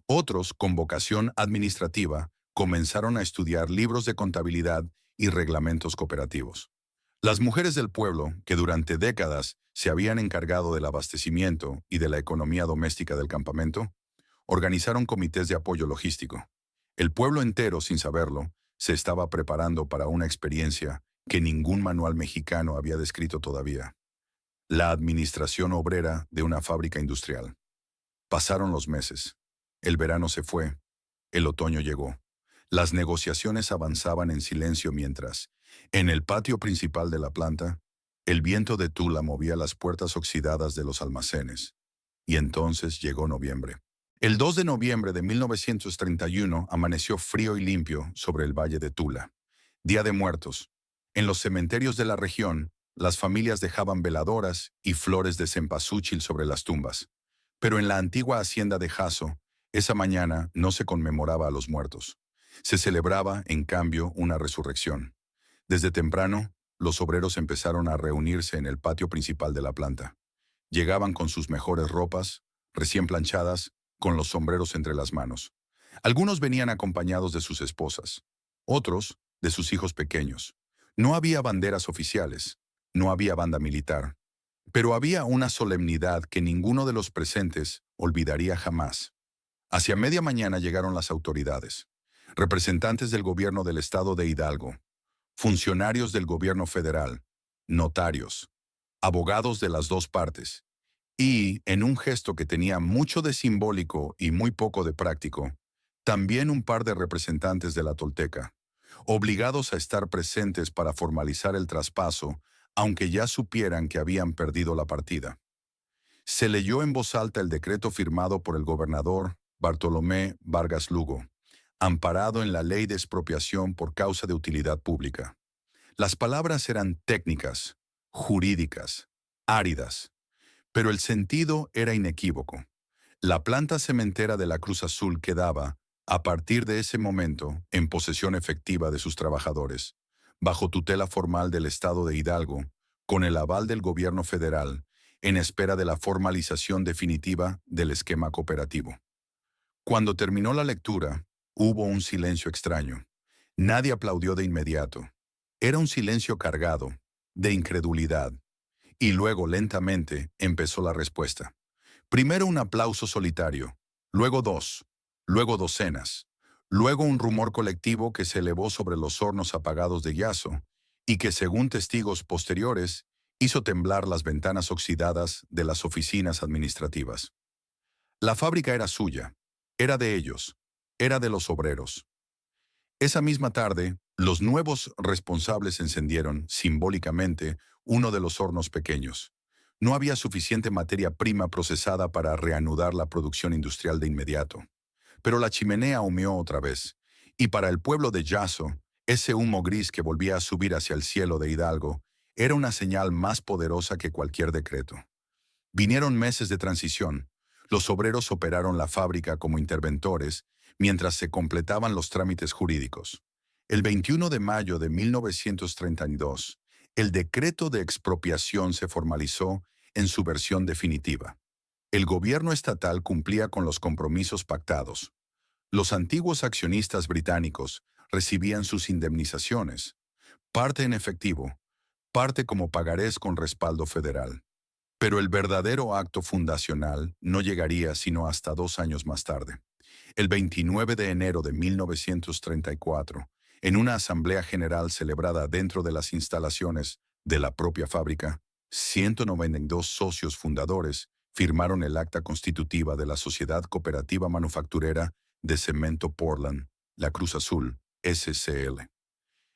Otros, con vocación administrativa, comenzaron a estudiar libros de contabilidad y reglamentos cooperativos. Las mujeres del pueblo, que durante décadas se habían encargado del abastecimiento y de la economía doméstica del campamento, organizaron comités de apoyo logístico. El pueblo entero, sin saberlo, se estaba preparando para una experiencia que ningún manual mexicano había descrito todavía: la administración obrera de una fábrica industrial. Pasaron los meses. El verano se fue. El otoño llegó. Las negociaciones avanzaban en silencio mientras, en el patio principal de la planta, el viento de Tula movía las puertas oxidadas de los almacenes. Y entonces llegó noviembre. El 2 de noviembre de 1931 amaneció frío y limpio sobre el valle de Tula. Día de Muertos. En los cementerios de la región, las familias dejaban veladoras y flores de cempasúchil sobre las tumbas. Pero en la antigua hacienda de Jaso, esa mañana no se conmemoraba a los muertos. Se celebraba, en cambio, una resurrección. Desde temprano, los obreros empezaron a reunirse en el patio principal de la planta. Llegaban con sus mejores ropas, recién planchadas, con los sombreros entre las manos. Algunos venían acompañados de sus esposas, otros de sus hijos pequeños. No había banderas oficiales, no había banda militar, pero había una solemnidad que ninguno de los presentes olvidaría jamás. Hacia media mañana llegaron las autoridades, representantes del gobierno del estado de Hidalgo, funcionarios del gobierno federal, notarios, abogados de las dos partes, y, en un gesto que tenía mucho de simbólico y muy poco de práctico, también un par de representantes de la Tolteca, obligados a estar presentes para formalizar el traspaso, aunque ya supieran que habían perdido la partida. Se leyó en voz alta el decreto firmado por el gobernador Bartolomé Vargas Lugo, amparado en la ley de expropiación por causa de utilidad pública. Las palabras eran técnicas, jurídicas, áridas. Pero el sentido era inequívoco. La planta cementera de la Cruz Azul quedaba, a partir de ese momento, en posesión efectiva de sus trabajadores, bajo tutela formal del Estado de Hidalgo, con el aval del gobierno federal, en espera de la formalización definitiva del esquema cooperativo. Cuando terminó la lectura, hubo un silencio extraño. Nadie aplaudió de inmediato. Era un silencio cargado, de incredulidad. Y luego, lentamente, empezó la respuesta. Primero un aplauso solitario, luego dos, luego docenas, luego un rumor colectivo que se elevó sobre los hornos apagados de Yaso y que, según testigos posteriores, hizo temblar las ventanas oxidadas de las oficinas administrativas. La fábrica era suya, era de ellos, era de los obreros. Esa misma tarde, los nuevos responsables encendieron, simbólicamente, uno de los hornos pequeños. No había suficiente materia prima procesada para reanudar la producción industrial de inmediato. Pero la chimenea humeó otra vez, y para el pueblo de Yaso, ese humo gris que volvía a subir hacia el cielo de Hidalgo era una señal más poderosa que cualquier decreto. Vinieron meses de transición. Los obreros operaron la fábrica como interventores mientras se completaban los trámites jurídicos. El 21 de mayo de 1932, el decreto de expropiación se formalizó en su versión definitiva. El gobierno estatal cumplía con los compromisos pactados. Los antiguos accionistas británicos recibían sus indemnizaciones, parte en efectivo, parte como pagarés con respaldo federal. Pero el verdadero acto fundacional no llegaría sino hasta 2 años más tarde. El 29 de enero de 1934, en una asamblea general celebrada dentro de las instalaciones de la propia fábrica, 192 socios fundadores firmaron el acta constitutiva de la Sociedad Cooperativa Manufacturera de Cemento Portland, la Cruz Azul, SCL.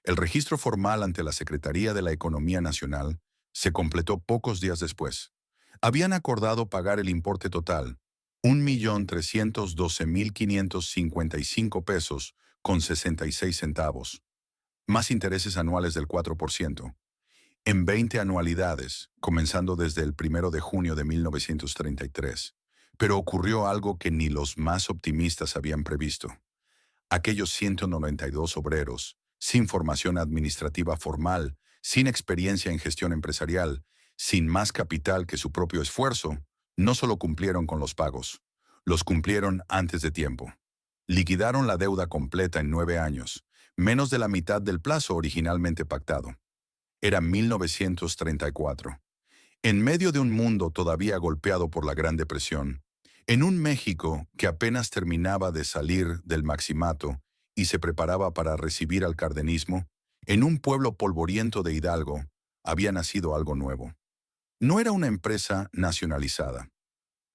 El registro formal ante la Secretaría de la Economía Nacional se completó pocos días después. Habían acordado pagar el importe total, 1.312.555 pesos con 66 centavos, más intereses anuales del 4%, en 20 anualidades, comenzando desde el 1 de junio de 1933. Pero ocurrió algo que ni los más optimistas habían previsto. Aquellos 192 obreros, sin formación administrativa formal, sin experiencia en gestión empresarial, sin más capital que su propio esfuerzo, no solo cumplieron con los pagos, los cumplieron antes de tiempo. Liquidaron la deuda completa en 9 años, menos de la mitad del plazo originalmente pactado. Era 1934. En medio de un mundo todavía golpeado por la Gran Depresión, en un México que apenas terminaba de salir del maximato y se preparaba para recibir al cardenismo, en un pueblo polvoriento de Hidalgo, había nacido algo nuevo. No era una empresa nacionalizada,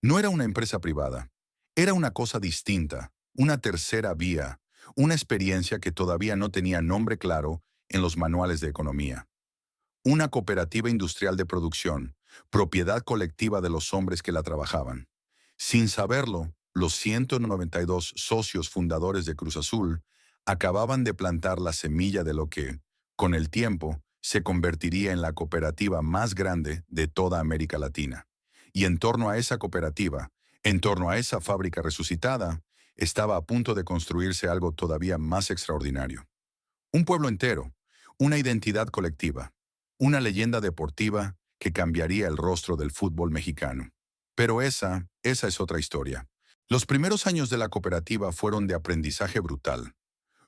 no era una empresa privada, era una cosa distinta, una tercera vía, una experiencia que todavía no tenía nombre claro en los manuales de economía. Una cooperativa industrial de producción, propiedad colectiva de los hombres que la trabajaban. Sin saberlo, los 192 socios fundadores de Cruz Azul acababan de plantar la semilla de lo que, con el tiempo, se convertiría en la cooperativa más grande de toda América Latina. Y en torno a esa cooperativa, en torno a esa fábrica resucitada, estaba a punto de construirse algo todavía más extraordinario. Un pueblo entero, una identidad colectiva, una leyenda deportiva que cambiaría el rostro del fútbol mexicano. Pero esa es otra historia. Los primeros años de la cooperativa fueron de aprendizaje brutal.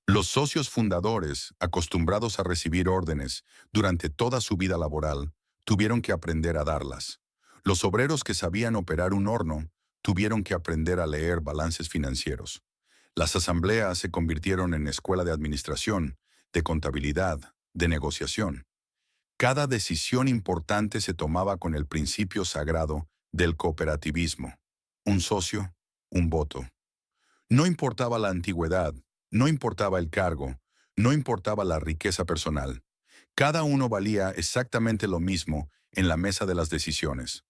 Los socios fundadores, acostumbrados a recibir órdenes durante toda su vida laboral, tuvieron que aprender a darlas. Los obreros que sabían operar un horno tuvieron que aprender a leer balances financieros. Las asambleas se convirtieron en escuela de administración, de contabilidad, de negociación. Cada decisión importante se tomaba con el principio sagrado del cooperativismo. Un socio, un voto. No importaba la antigüedad, no importaba el cargo, no importaba la riqueza personal. Cada uno valía exactamente lo mismo en la mesa de las decisiones.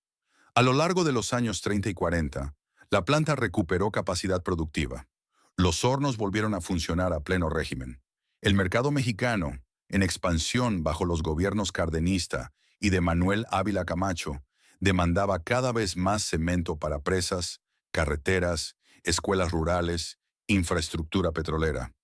A lo largo de los años 30 y 40, la planta recuperó capacidad productiva. Los hornos volvieron a funcionar a pleno régimen. El mercado mexicano, en expansión bajo los gobiernos cardenista y de Manuel Ávila Camacho, demandaba cada vez más cemento para presas, carreteras, escuelas rurales, infraestructura petrolera.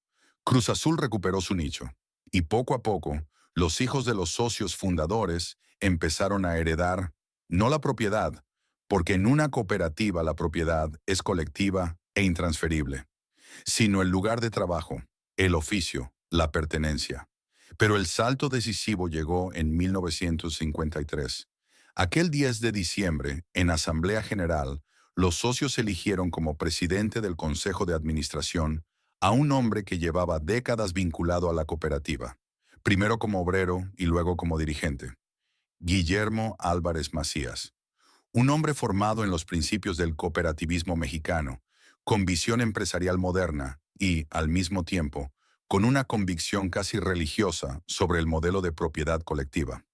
Cruz Azul recuperó su nicho, y poco a poco, los hijos de los socios fundadores empezaron a heredar, no la propiedad, porque en una cooperativa la propiedad es colectiva e intransferible, sino el lugar de trabajo, el oficio, la pertenencia. Pero el salto decisivo llegó en 1953. Aquel 10 de diciembre, en Asamblea General, los socios eligieron como presidente del Consejo de Administración a un hombre que llevaba décadas vinculado a la cooperativa, primero como obrero y luego como dirigente, Guillermo Álvarez Macías. Un hombre formado en los principios del cooperativismo mexicano, con visión empresarial moderna y, al mismo tiempo, con una convicción casi religiosa sobre el modelo de propiedad colectiva.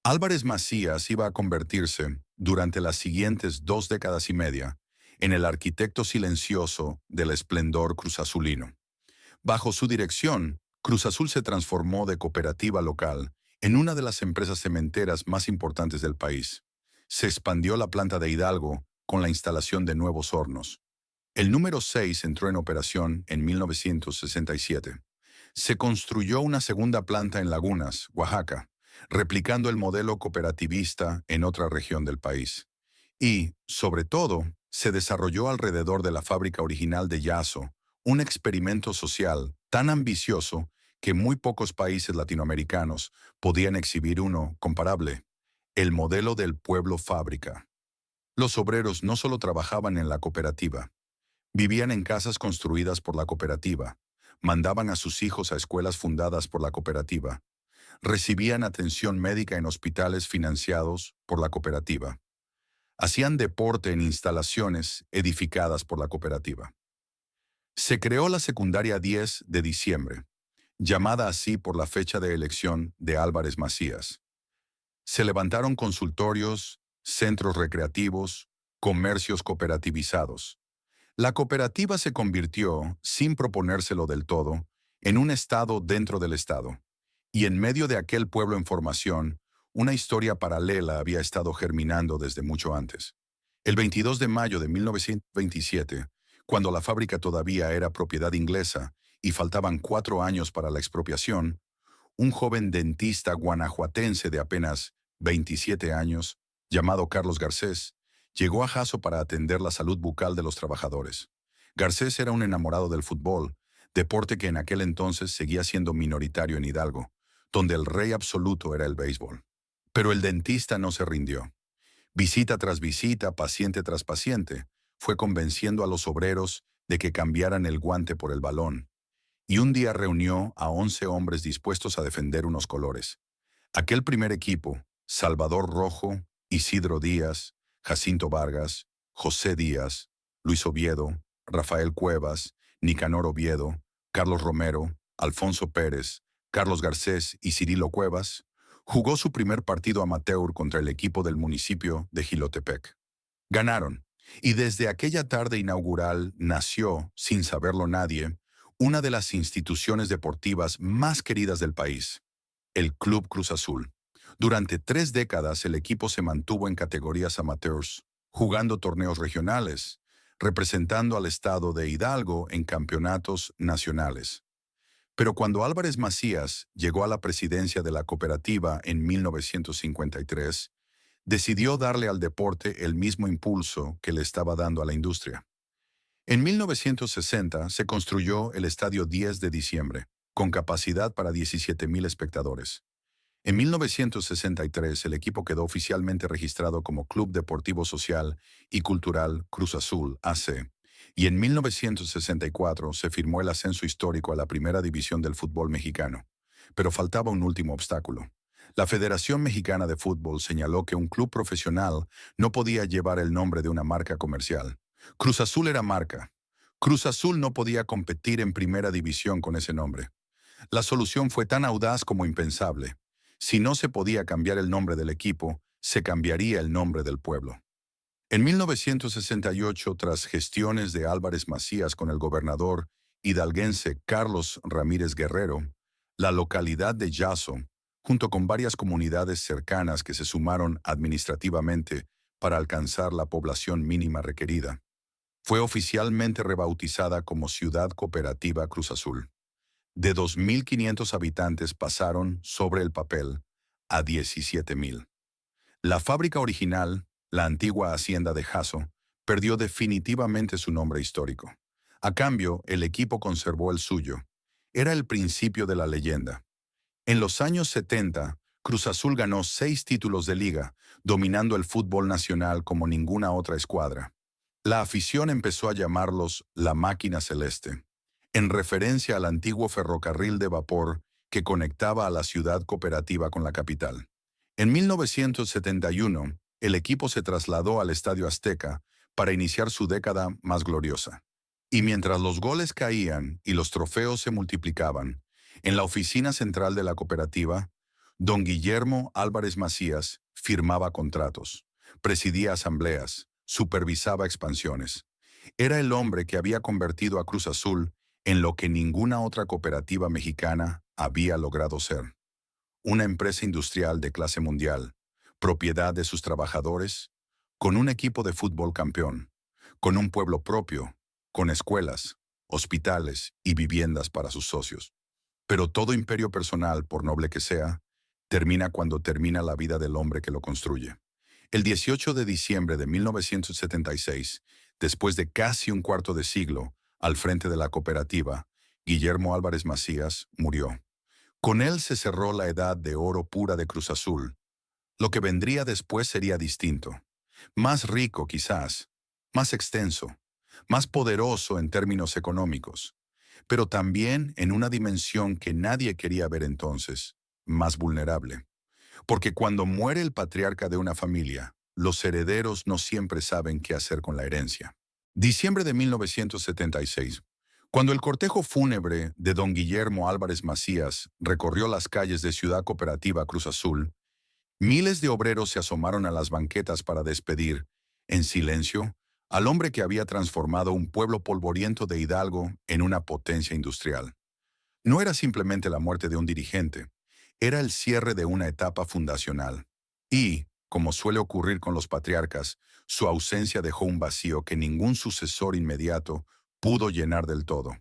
Álvarez Macías iba a convertirse, durante las siguientes 2 décadas y media, en el arquitecto silencioso del esplendor cruzazulino. Bajo su dirección, Cruz Azul se transformó de cooperativa local en una de las empresas cementeras más importantes del país. Se expandió la planta de Hidalgo con la instalación de nuevos hornos. El número 6 entró en operación en 1967. Se construyó una segunda planta en Lagunas, Oaxaca, replicando el modelo cooperativista en otra región del país. Y, sobre todo, se desarrolló alrededor de la fábrica original de Yazo, un experimento social tan ambicioso que muy pocos países latinoamericanos podían exhibir uno comparable, el modelo del pueblo fábrica. Los obreros no solo trabajaban en la cooperativa, vivían en casas construidas por la cooperativa, mandaban a sus hijos a escuelas fundadas por la cooperativa, recibían atención médica en hospitales financiados por la cooperativa, hacían deporte en instalaciones edificadas por la cooperativa. Se creó la secundaria 10 de diciembre, llamada así por la fecha de elección de Álvarez Macías. Se levantaron consultorios, centros recreativos, comercios cooperativizados. La cooperativa se convirtió, sin proponérselo del todo, en un estado dentro del estado. Y en medio de aquel pueblo en formación, una historia paralela había estado germinando desde mucho antes. El 22 de mayo de 1927, cuando la fábrica todavía era propiedad inglesa y faltaban 4 años para la expropiación, un joven dentista guanajuatense de apenas 27 años, llamado Carlos Garcés, llegó a Jasso para atender la salud bucal de los trabajadores. Garcés era un enamorado del fútbol, deporte que en aquel entonces seguía siendo minoritario en Hidalgo, donde el rey absoluto era el béisbol. Pero el dentista no se rindió. Visita tras visita, paciente tras paciente, fue convenciendo a los obreros de que cambiaran el guante por el balón, y un día reunió a 11 hombres dispuestos a defender unos colores. Aquel primer equipo, Salvador Rojo, Isidro Díaz, Jacinto Vargas, José Díaz, Luis Oviedo, Rafael Cuevas, Nicanor Oviedo, Carlos Romero, Alfonso Pérez, Carlos Garcés y Cirilo Cuevas, jugó su primer partido amateur contra el equipo del municipio de Jilotepec. Ganaron, y desde aquella tarde inaugural nació, sin saberlo nadie, una de las instituciones deportivas más queridas del país, el Club Cruz Azul. Durante 3 décadas el equipo se mantuvo en categorías amateurs, jugando torneos regionales, representando al estado de Hidalgo en campeonatos nacionales. Pero cuando Álvarez Macías llegó a la presidencia de la cooperativa en 1953, decidió darle al deporte el mismo impulso que le estaba dando a la industria. En 1960 se construyó el Estadio 10 de diciembre, con capacidad para 17,000 espectadores. En 1963 el equipo quedó oficialmente registrado como Club Deportivo Social y Cultural Cruz Azul AC, y en 1964 se firmó el ascenso histórico a la primera división del fútbol mexicano. Pero faltaba un último obstáculo. La Federación Mexicana de Fútbol señaló que un club profesional no podía llevar el nombre de una marca comercial. Cruz Azul era marca. Cruz Azul no podía competir en primera división con ese nombre. La solución fue tan audaz como impensable. Si no se podía cambiar el nombre del equipo, se cambiaría el nombre del pueblo. En 1968, tras gestiones de Álvarez Macías con el gobernador hidalguense Carlos Ramírez Guerrero, la localidad de Yazo junto con varias comunidades cercanas que se sumaron administrativamente para alcanzar la población mínima requerida. Fue oficialmente rebautizada como Ciudad Cooperativa Cruz Azul. De 2.500 habitantes pasaron, sobre el papel, a 17.000. La fábrica original, la antigua hacienda de Jasso, perdió definitivamente su nombre histórico. A cambio, el equipo conservó el suyo. Era el principio de la leyenda. En los años 70, Cruz Azul ganó 6 títulos de liga, dominando el fútbol nacional como ninguna otra escuadra. La afición empezó a llamarlos la Máquina Celeste, en referencia al antiguo ferrocarril de vapor que conectaba a la ciudad cooperativa con la capital. En 1971, el equipo se trasladó al Estadio Azteca para iniciar su década más gloriosa. Y mientras los goles caían y los trofeos se multiplicaban, en la oficina central de la cooperativa, don Guillermo Álvarez Macías firmaba contratos, presidía asambleas, supervisaba expansiones. Era el hombre que había convertido a Cruz Azul en lo que ninguna otra cooperativa mexicana había logrado ser. Una empresa industrial de clase mundial, propiedad de sus trabajadores, con un equipo de fútbol campeón, con un pueblo propio, con escuelas, hospitales y viviendas para sus socios. Pero todo imperio personal, por noble que sea, termina cuando termina la vida del hombre que lo construye. El 18 de diciembre de 1976, después de casi un cuarto de siglo, al frente de la cooperativa, Guillermo Álvarez Macías murió. Con él se cerró la edad de oro pura de Cruz Azul. Lo que vendría después sería distinto. Más rico, quizás, más extenso, más poderoso en términos económicos, pero también en una dimensión que nadie quería ver entonces, más vulnerable. Porque cuando muere el patriarca de una familia, los herederos no siempre saben qué hacer con la herencia. Diciembre de 1976. Cuando el cortejo fúnebre de don Guillermo Álvarez Macías recorrió las calles de Ciudad Cooperativa Cruz Azul, miles de obreros se asomaron a las banquetas para despedir, en silencio, al hombre que había transformado un pueblo polvoriento de Hidalgo en una potencia industrial. No era simplemente la muerte de un dirigente, era el cierre de una etapa fundacional. Y, como suele ocurrir con los patriarcas, su ausencia dejó un vacío que ningún sucesor inmediato pudo llenar del todo.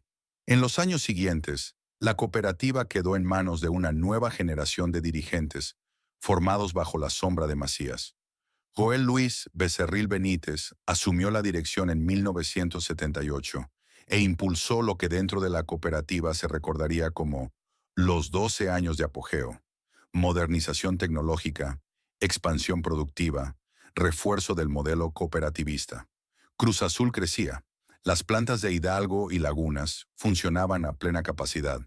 En los años siguientes, la cooperativa quedó en manos de una nueva generación de dirigentes, formados bajo la sombra de Macías. Joel Luis Becerril Benítez asumió la dirección en 1978 e impulsó lo que dentro de la cooperativa se recordaría como los 12 años de apogeo: modernización tecnológica, expansión productiva, refuerzo del modelo cooperativista. Cruz Azul crecía. Las plantas de Hidalgo y Lagunas funcionaban a plena capacidad.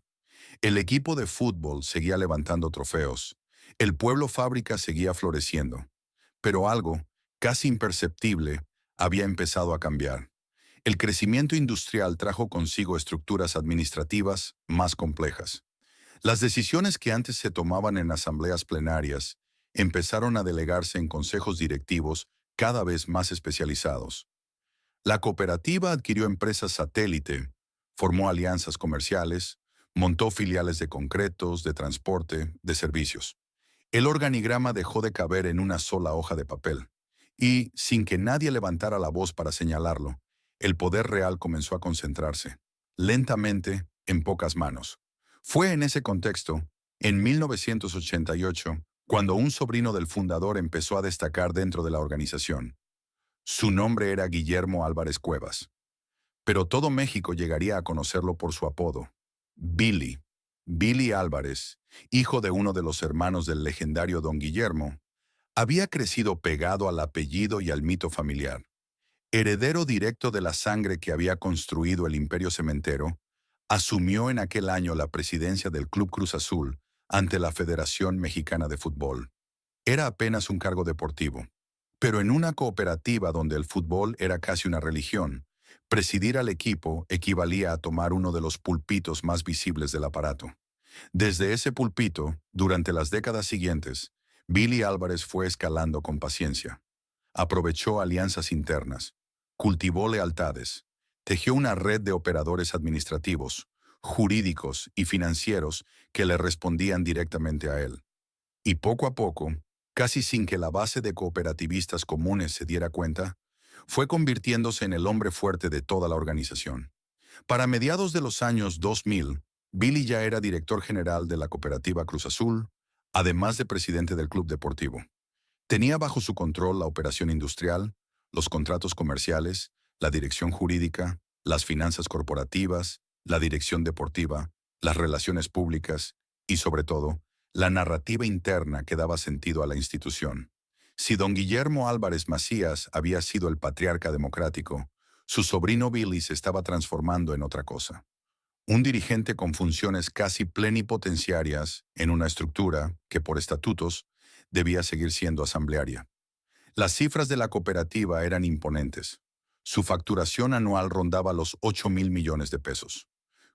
El equipo de fútbol seguía levantando trofeos. El pueblo fábrica seguía floreciendo. Pero algo, casi imperceptible, había empezado a cambiar. El crecimiento industrial trajo consigo estructuras administrativas más complejas. Las decisiones que antes se tomaban en asambleas plenarias empezaron a delegarse en consejos directivos cada vez más especializados. La cooperativa adquirió empresas satélite, formó alianzas comerciales, montó filiales de concretos, de transporte, de servicios. El organigrama dejó de caber en una sola hoja de papel, y, sin que nadie levantara la voz para señalarlo, el poder real comenzó a concentrarse, lentamente, en pocas manos. Fue en ese contexto, en 1988, cuando un sobrino del fundador empezó a destacar dentro de la organización. Su nombre era Guillermo Álvarez Cuevas, pero todo México llegaría a conocerlo por su apodo, Billy. Billy Álvarez, hijo de uno de los hermanos del legendario don Guillermo, había crecido pegado al apellido y al mito familiar. Heredero directo de la sangre que había construido el Imperio Cementero, asumió en aquel año la presidencia del Club Cruz Azul ante la Federación Mexicana de Fútbol. Era apenas un cargo deportivo, pero en una cooperativa donde el fútbol era casi una religión, presidir al equipo equivalía a tomar uno de los púlpitos más visibles del aparato. Desde ese púlpito, durante las décadas siguientes, Billy Álvarez fue escalando con paciencia. Aprovechó alianzas internas, cultivó lealtades, tejió una red de operadores administrativos, jurídicos y financieros que le respondían directamente a él. Y poco a poco, casi sin que la base de cooperativistas comunes se diera cuenta, fue convirtiéndose en el hombre fuerte de toda la organización. Para mediados de los años 2000, Billy ya era director general de la cooperativa Cruz Azul, además de presidente del club deportivo. Tenía bajo su control la operación industrial, los contratos comerciales, la dirección jurídica, las finanzas corporativas, la dirección deportiva, las relaciones públicas y, sobre todo, la narrativa interna que daba sentido a la institución. Si don Guillermo Álvarez Macías había sido el patriarca democrático, su sobrino Billy se estaba transformando en otra cosa. Un dirigente con funciones casi plenipotenciarias en una estructura que, por estatutos, debía seguir siendo asamblearia. Las cifras de la cooperativa eran imponentes. Su facturación anual rondaba los 8.000 millones de pesos.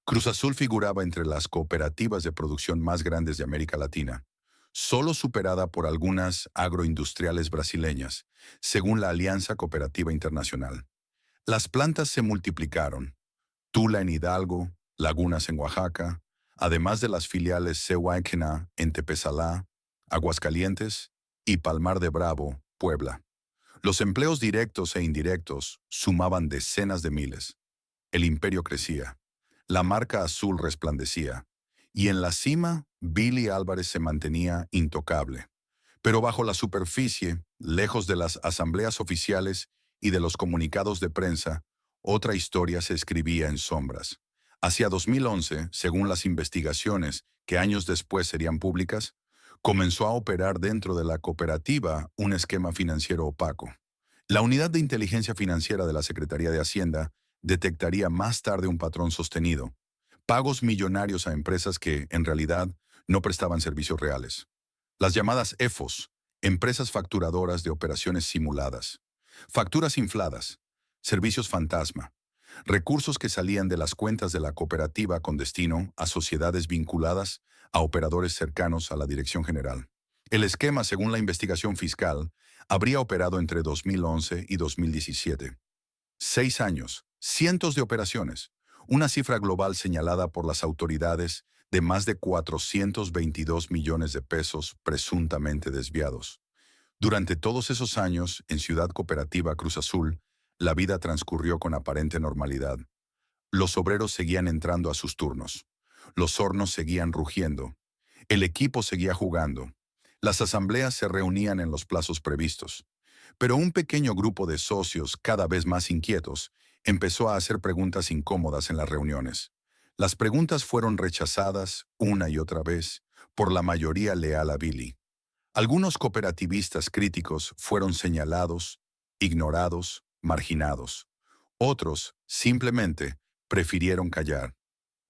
Cruz Azul figuraba entre las cooperativas de producción más grandes de América Latina, solo superada por algunas agroindustriales brasileñas, según la Alianza Cooperativa Internacional. Las plantas se multiplicaron. Tula en Hidalgo, Lagunas en Oaxaca, además de las filiales Sehuaquena en Tepesalá, Aguascalientes y Palmar de Bravo, Puebla. Los empleos directos e indirectos sumaban decenas de miles. El imperio crecía. La marca azul resplandecía. Y en la cima, Billy Álvarez se mantenía intocable. Pero bajo la superficie, lejos de las asambleas oficiales y de los comunicados de prensa, otra historia se escribía en sombras. Hacia 2011, según las investigaciones que años después serían públicas, comenzó a operar dentro de la cooperativa un esquema financiero opaco. La Unidad de Inteligencia Financiera de la Secretaría de Hacienda detectaría más tarde un patrón sostenido: pagos millonarios a empresas que, en realidad, no prestaban servicios reales. Las llamadas EFOS, empresas facturadoras de operaciones simuladas. Facturas infladas, servicios fantasma, recursos que salían de las cuentas de la cooperativa con destino a sociedades vinculadas a operadores cercanos a la dirección general. El esquema, según la investigación fiscal, habría operado entre 2011 y 2017. 6 años, cientos de operaciones, una cifra global señalada por las autoridades de más de 422 millones de pesos presuntamente desviados. Durante todos esos años, en Ciudad Cooperativa Cruz Azul, la vida transcurrió con aparente normalidad. Los obreros seguían entrando a sus turnos. Los hornos seguían rugiendo. El equipo seguía jugando. Las asambleas se reunían en los plazos previstos. Pero un pequeño grupo de socios, cada vez más inquietos, empezó a hacer preguntas incómodas en las reuniones. Las preguntas fueron rechazadas una y otra vez por la mayoría leal a Billy. Algunos cooperativistas críticos fueron señalados, ignorados, marginados. Otros, simplemente, prefirieron callar.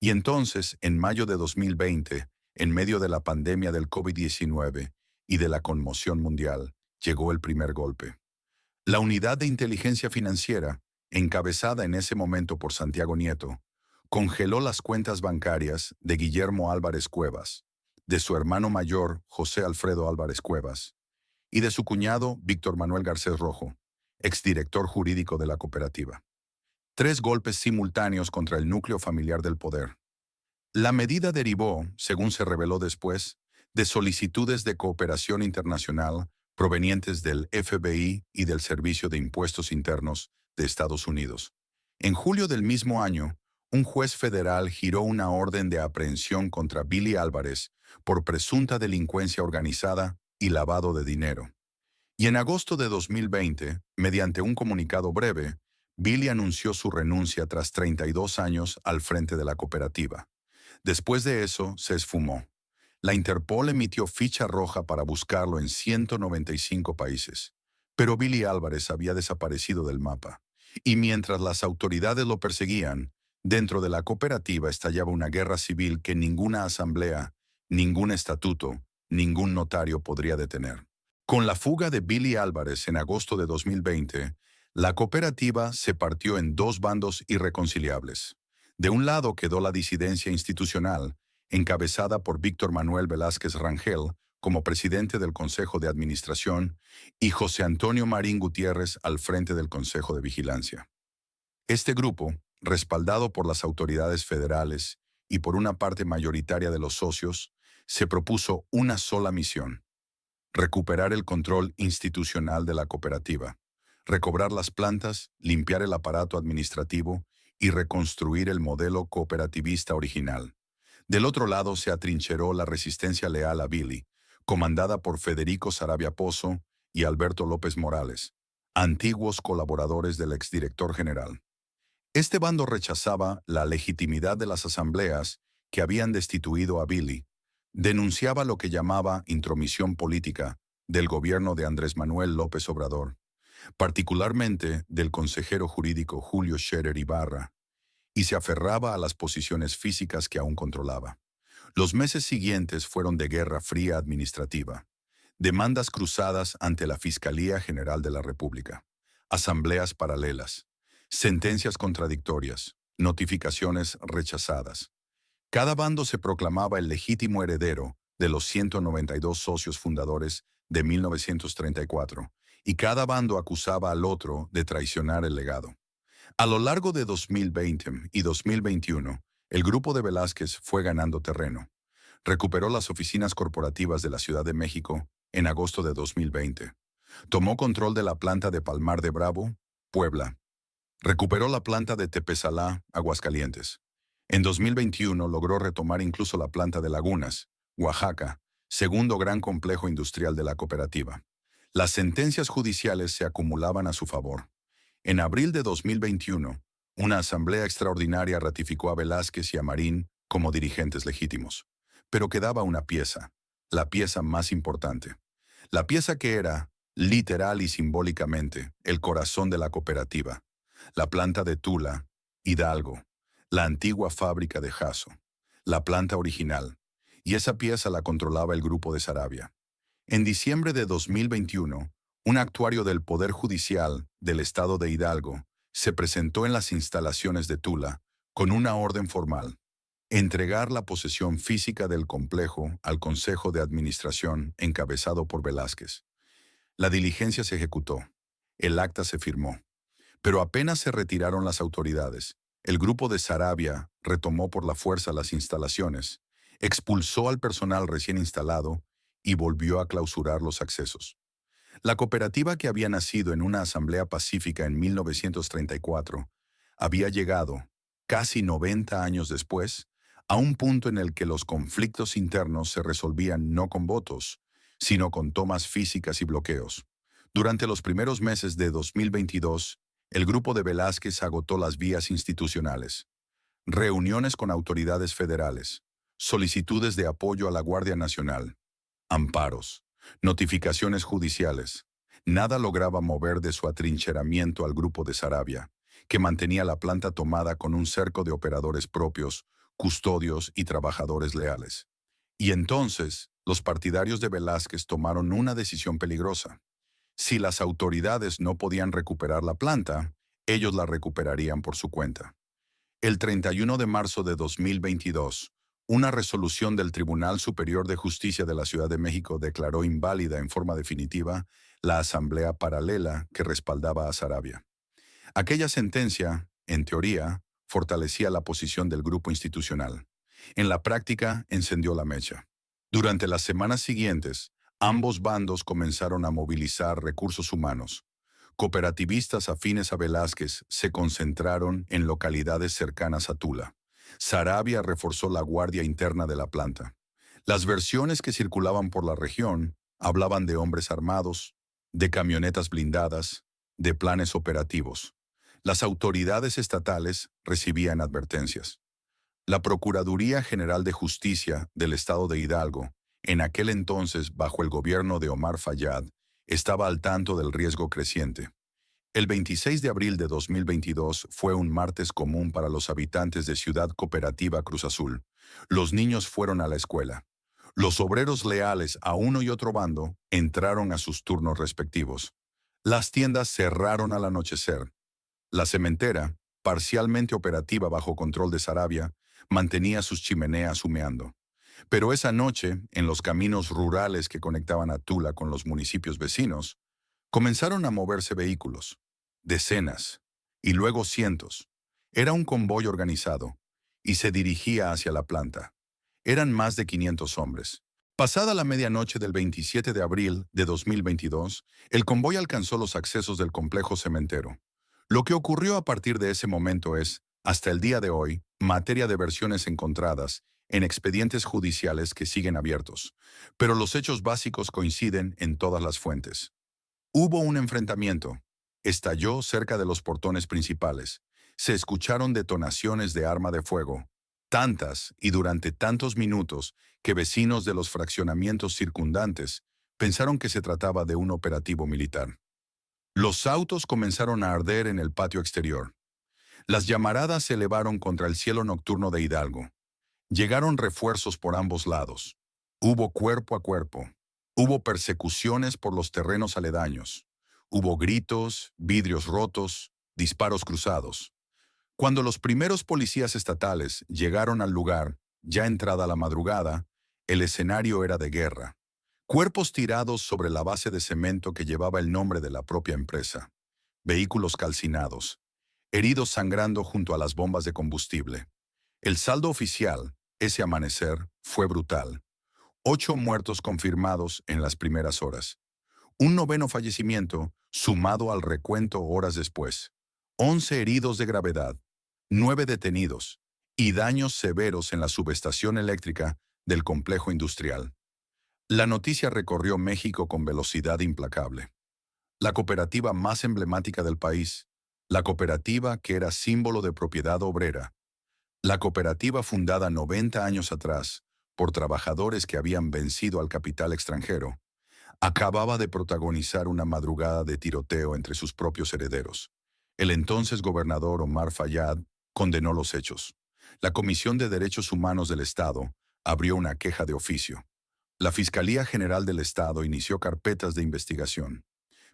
Y entonces, en mayo de 2020, en medio de la pandemia del COVID-19 y de la conmoción mundial, llegó el primer golpe. La Unidad de Inteligencia Financiera, encabezada en ese momento por Santiago Nieto, congeló las cuentas bancarias de Guillermo Álvarez Cuevas, de su hermano mayor, José Alfredo Álvarez Cuevas, y de su cuñado, Víctor Manuel Garcés Rojo, exdirector jurídico de la cooperativa. 3 golpes simultáneos contra el núcleo familiar del poder. La medida derivó, según se reveló después, de solicitudes de cooperación internacional provenientes del FBI y del Servicio de Impuestos Internos de Estados Unidos. En julio del mismo año, un juez federal giró una orden de aprehensión contra Billy Álvarez por presunta delincuencia organizada y lavado de dinero. Y en agosto de 2020, mediante un comunicado breve, Billy anunció su renuncia tras 32 años al frente de la cooperativa. Después de eso, se esfumó. La Interpol emitió ficha roja para buscarlo en 195 países. Pero Billy Álvarez había desaparecido del mapa. Y mientras las autoridades lo perseguían, dentro de la cooperativa estallaba una guerra civil que ninguna asamblea, ningún estatuto, ningún notario podría detener. Con la fuga de Billy Álvarez en agosto de 2020, la cooperativa se partió en 2 bandos irreconciliables. De un lado quedó la disidencia institucional, encabezada por Víctor Manuel Velázquez Rangel como presidente del Consejo de Administración y José Antonio Marín Gutiérrez al frente del Consejo de Vigilancia. Este grupo, respaldado por las autoridades federales y por una parte mayoritaria de los socios, se propuso una sola misión: recuperar el control institucional de la cooperativa, recobrar las plantas, limpiar el aparato administrativo y reconstruir el modelo cooperativista original. Del otro lado se atrincheró la resistencia leal a Billy, comandada por Federico Saravia Pozo y Alberto López Morales, antiguos colaboradores del exdirector general. Este bando rechazaba la legitimidad de las asambleas que habían destituido a Billy, denunciaba lo que llamaba intromisión política del gobierno de Andrés Manuel López Obrador, particularmente del consejero jurídico Julio Scherer Ibarra, y se aferraba a las posiciones físicas que aún controlaba. Los meses siguientes fueron de guerra fría administrativa, demandas cruzadas ante la Fiscalía General de la República, asambleas paralelas, sentencias contradictorias, notificaciones rechazadas. Cada bando se proclamaba el legítimo heredero de los 192 socios fundadores de 1934, y cada bando acusaba al otro de traicionar el legado. A lo largo de 2020 y 2021, el grupo de Velázquez fue ganando terreno. Recuperó las oficinas corporativas de la Ciudad de México en agosto de 2020. Tomó control de la planta de Palmar de Bravo, Puebla. Recuperó la planta de Tepesalá, Aguascalientes. En 2021 logró retomar incluso la planta de Lagunas, Oaxaca, segundo gran complejo industrial de la cooperativa. Las sentencias judiciales se acumulaban a su favor. En abril de 2021, una asamblea extraordinaria ratificó a Velázquez y a Marín como dirigentes legítimos. Pero quedaba una pieza, la pieza más importante. La pieza que era, literal y simbólicamente, el corazón de la cooperativa. La planta de Tula, Hidalgo, la antigua fábrica de Jaso, la planta original, y esa pieza la controlaba el grupo de Saravia. En diciembre de 2021, un actuario del Poder Judicial del Estado de Hidalgo se presentó en las instalaciones de Tula con una orden formal: entregar la posesión física del complejo al Consejo de Administración encabezado por Velázquez. La diligencia se ejecutó, el acta se firmó, pero apenas se retiraron las autoridades, el grupo de Saravia retomó por la fuerza las instalaciones, expulsó al personal recién instalado y volvió a clausurar los accesos. La cooperativa, que había nacido en una asamblea pacífica en 1934, había llegado, casi 90 años después, a un punto en el que los conflictos internos se resolvían no con votos, sino con tomas físicas y bloqueos. Durante los primeros meses de 2022, el grupo de Velázquez agotó las vías institucionales. Reuniones con autoridades federales, solicitudes de apoyo a la Guardia Nacional, amparos, notificaciones judiciales. Nada lograba mover de su atrincheramiento al grupo de Saravia, que mantenía la planta tomada con un cerco de operadores propios, custodios y trabajadores leales. Y entonces, los partidarios de Velázquez tomaron una decisión peligrosa. Si las autoridades no podían recuperar la planta, ellos la recuperarían por su cuenta. El 31 de marzo de 2022, una resolución del Tribunal Superior de Justicia de la Ciudad de México declaró inválida en forma definitiva la asamblea paralela que respaldaba a Saravia. Aquella sentencia, en teoría, fortalecía la posición del grupo institucional. En la práctica, encendió la mecha. Durante las semanas siguientes, ambos bandos comenzaron a movilizar recursos humanos. Cooperativistas afines a Velázquez se concentraron en localidades cercanas a Tula. Saravia reforzó la guardia interna de la planta. Las versiones que circulaban por la región hablaban de hombres armados, de camionetas blindadas, de planes operativos. Las autoridades estatales recibían advertencias. La Procuraduría General de Justicia del Estado de Hidalgo, en aquel entonces bajo el gobierno de Omar Fayad, estaba al tanto del riesgo creciente. El 26 de abril de 2022 fue un martes común para los habitantes de Ciudad Cooperativa Cruz Azul. Los niños fueron a la escuela. Los obreros leales a uno y otro bando entraron a sus turnos respectivos. Las tiendas cerraron al anochecer. La cementera, parcialmente operativa bajo control de Saravia, mantenía sus chimeneas humeando. Pero esa noche, en los caminos rurales que conectaban a Tula con los municipios vecinos, comenzaron a moverse vehículos, decenas, y luego cientos. Era un convoy organizado, y se dirigía hacia la planta. Eran más de 500 hombres, Pasada la medianoche del 27 de abril de 2022, el convoy alcanzó los accesos del complejo cementero. Lo que ocurrió a partir de ese momento es, hasta el día de hoy, materia de versiones encontradas en expedientes judiciales que siguen abiertos, pero los hechos básicos coinciden en todas las fuentes. Hubo un enfrentamiento. Estalló cerca de los portones principales. Se escucharon detonaciones de arma de fuego. Tantas y durante tantos minutos que vecinos de los fraccionamientos circundantes pensaron que se trataba de un operativo militar. Los autos comenzaron a arder en el patio exterior. Las llamaradas se elevaron contra el cielo nocturno de Hidalgo. Llegaron refuerzos por ambos lados. Hubo cuerpo a cuerpo. Hubo persecuciones por los terrenos aledaños. Hubo gritos, vidrios rotos, disparos cruzados. Cuando los primeros policías estatales llegaron al lugar, ya entrada la madrugada, el escenario era de guerra. Cuerpos tirados sobre la base de cemento que llevaba el nombre de la propia empresa. Vehículos calcinados. Heridos sangrando junto a las bombas de combustible. El saldo oficial, ese amanecer, fue brutal. 8 muertos confirmados en las primeras horas. Un noveno fallecimiento, sumado al recuento horas después. 11 heridos de gravedad, 9 detenidos y daños severos en la subestación eléctrica del complejo industrial. La noticia recorrió México con velocidad implacable. La cooperativa más emblemática del país, la cooperativa que era símbolo de propiedad obrera, la cooperativa fundada 90 años atrás por trabajadores que habían vencido al capital extranjero, acababa de protagonizar una madrugada de tiroteo entre sus propios herederos. El entonces gobernador Omar Fayad condenó los hechos. La Comisión de Derechos Humanos del Estado abrió una queja de oficio. La Fiscalía General del Estado inició carpetas de investigación.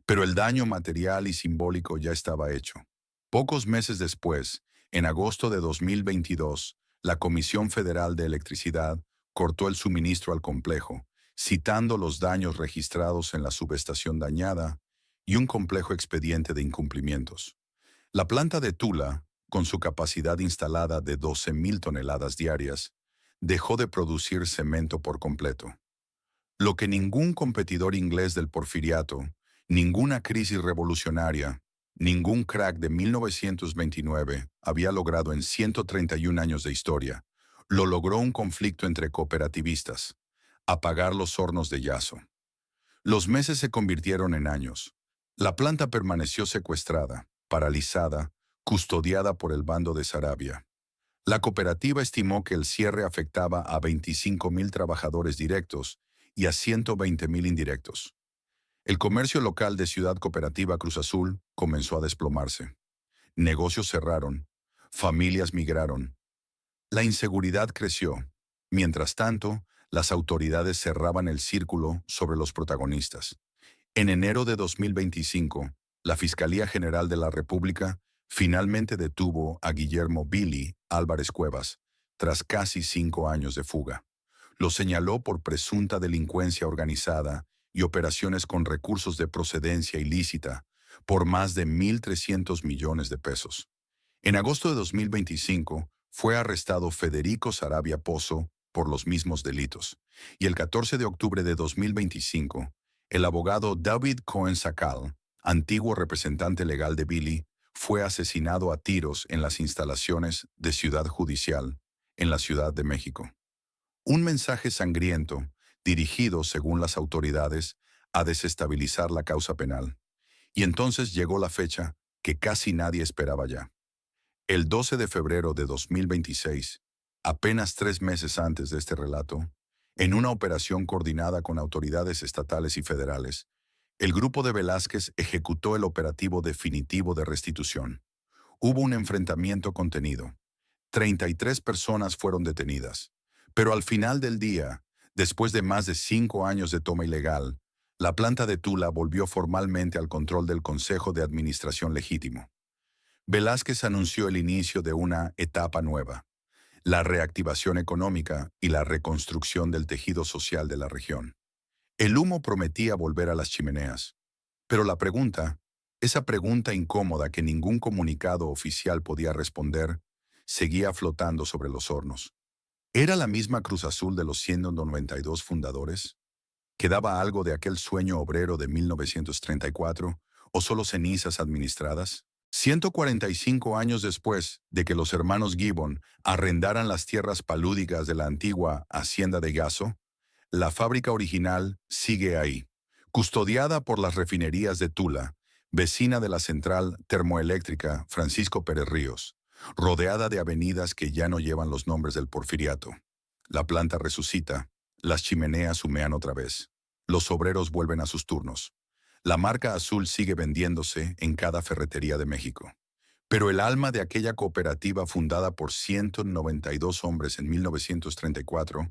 Pero el daño material y simbólico ya estaba hecho. Pocos meses después, en agosto de 2022, la Comisión Federal de Electricidad cortó el suministro al complejo, citando los daños registrados en la subestación dañada y un complejo expediente de incumplimientos. La planta de Tula, con su capacidad instalada de 12,000 toneladas diarias, dejó de producir cemento por completo. Lo que ningún competidor inglés del porfiriato, ninguna crisis revolucionaria, ningún crack de 1929 había logrado en 131 años de historia, lo logró un conflicto entre cooperativistas: apagar los hornos de Yazo. Los meses se convirtieron en años. La planta permaneció secuestrada, paralizada, custodiada por el bando de Sarabia. La cooperativa estimó que el cierre afectaba a 25,000 trabajadores directos y a 120,000 indirectos. El comercio local de Ciudad Cooperativa Cruz Azul comenzó a desplomarse. Negocios cerraron, familias migraron. La inseguridad creció. Mientras tanto, las autoridades cerraban el círculo sobre los protagonistas. En enero de 2025, la Fiscalía General de la República finalmente detuvo a Guillermo Billy Álvarez Cuevas, tras casi 5 años de fuga. Lo señaló por presunta delincuencia organizada y operaciones con recursos de procedencia ilícita por más de 1.300 millones de pesos. En agosto de 2025 fue arrestado Federico Sarabia Pozo por los mismos delitos, y el 14 de octubre de 2025, el abogado David Cohen Sacal, antiguo representante legal de Billy, fue asesinado a tiros en las instalaciones de Ciudad Judicial, en la Ciudad de México. Un mensaje sangriento, dirigido, según las autoridades, a desestabilizar la causa penal. Y entonces llegó la fecha que casi nadie esperaba ya. El 12 de febrero de 2026, apenas 3 meses antes de este relato, en una operación coordinada con autoridades estatales y federales, el grupo de Velázquez ejecutó el operativo definitivo de restitución. Hubo un enfrentamiento contenido. 33 personas fueron detenidas. Pero al final del día, después de más de 5 años de toma ilegal, la planta de Tula volvió formalmente al control del Consejo de Administración Legítimo. Velázquez anunció el inicio de una etapa nueva: la reactivación económica y la reconstrucción del tejido social de la región. El humo prometía volver a las chimeneas. Pero la pregunta, esa pregunta incómoda que ningún comunicado oficial podía responder, seguía flotando sobre los hornos. ¿Era la misma Cruz Azul de los 192 fundadores? ¿Quedaba algo de aquel sueño obrero de 1934 o solo cenizas administradas? 145 años después de que los hermanos Gibbon arrendaran las tierras palúdicas de la antigua Hacienda de Gaso, la fábrica original sigue ahí, custodiada por las refinerías de Tula, vecina de la central termoeléctrica Francisco Pérez Ríos, rodeada de avenidas que ya no llevan los nombres del porfiriato. La planta resucita, las chimeneas humean otra vez. Los obreros vuelven a sus turnos. La marca azul sigue vendiéndose en cada ferretería de México. Pero el alma de aquella cooperativa fundada por 192 hombres en 1934,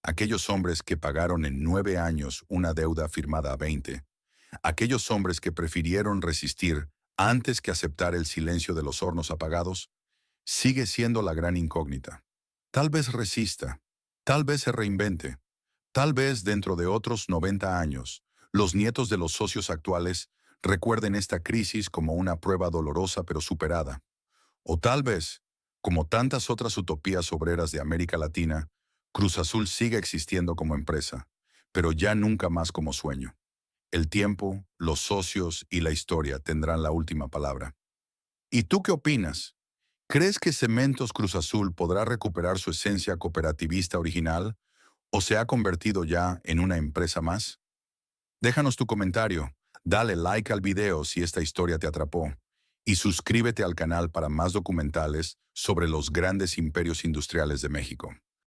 aquellos hombres que pagaron en 9 años una deuda firmada a 20, aquellos hombres que prefirieron resistir antes que aceptar el silencio de los hornos apagados, sigue siendo la gran incógnita. Tal vez resista, tal vez se reinvente, tal vez dentro de otros 90 años, los nietos de los socios actuales recuerden esta crisis como una prueba dolorosa pero superada. O tal vez, como tantas otras utopías obreras de América Latina, Cruz Azul siga existiendo como empresa, pero ya nunca más como sueño. El tiempo, los socios y la historia tendrán la última palabra. ¿Y tú qué opinas? ¿Crees que Cementos Cruz Azul podrá recuperar su esencia cooperativista original o se ha convertido ya en una empresa más? Déjanos tu comentario, dale like al video si esta historia te atrapó y suscríbete al canal para más documentales sobre los grandes imperios industriales de México.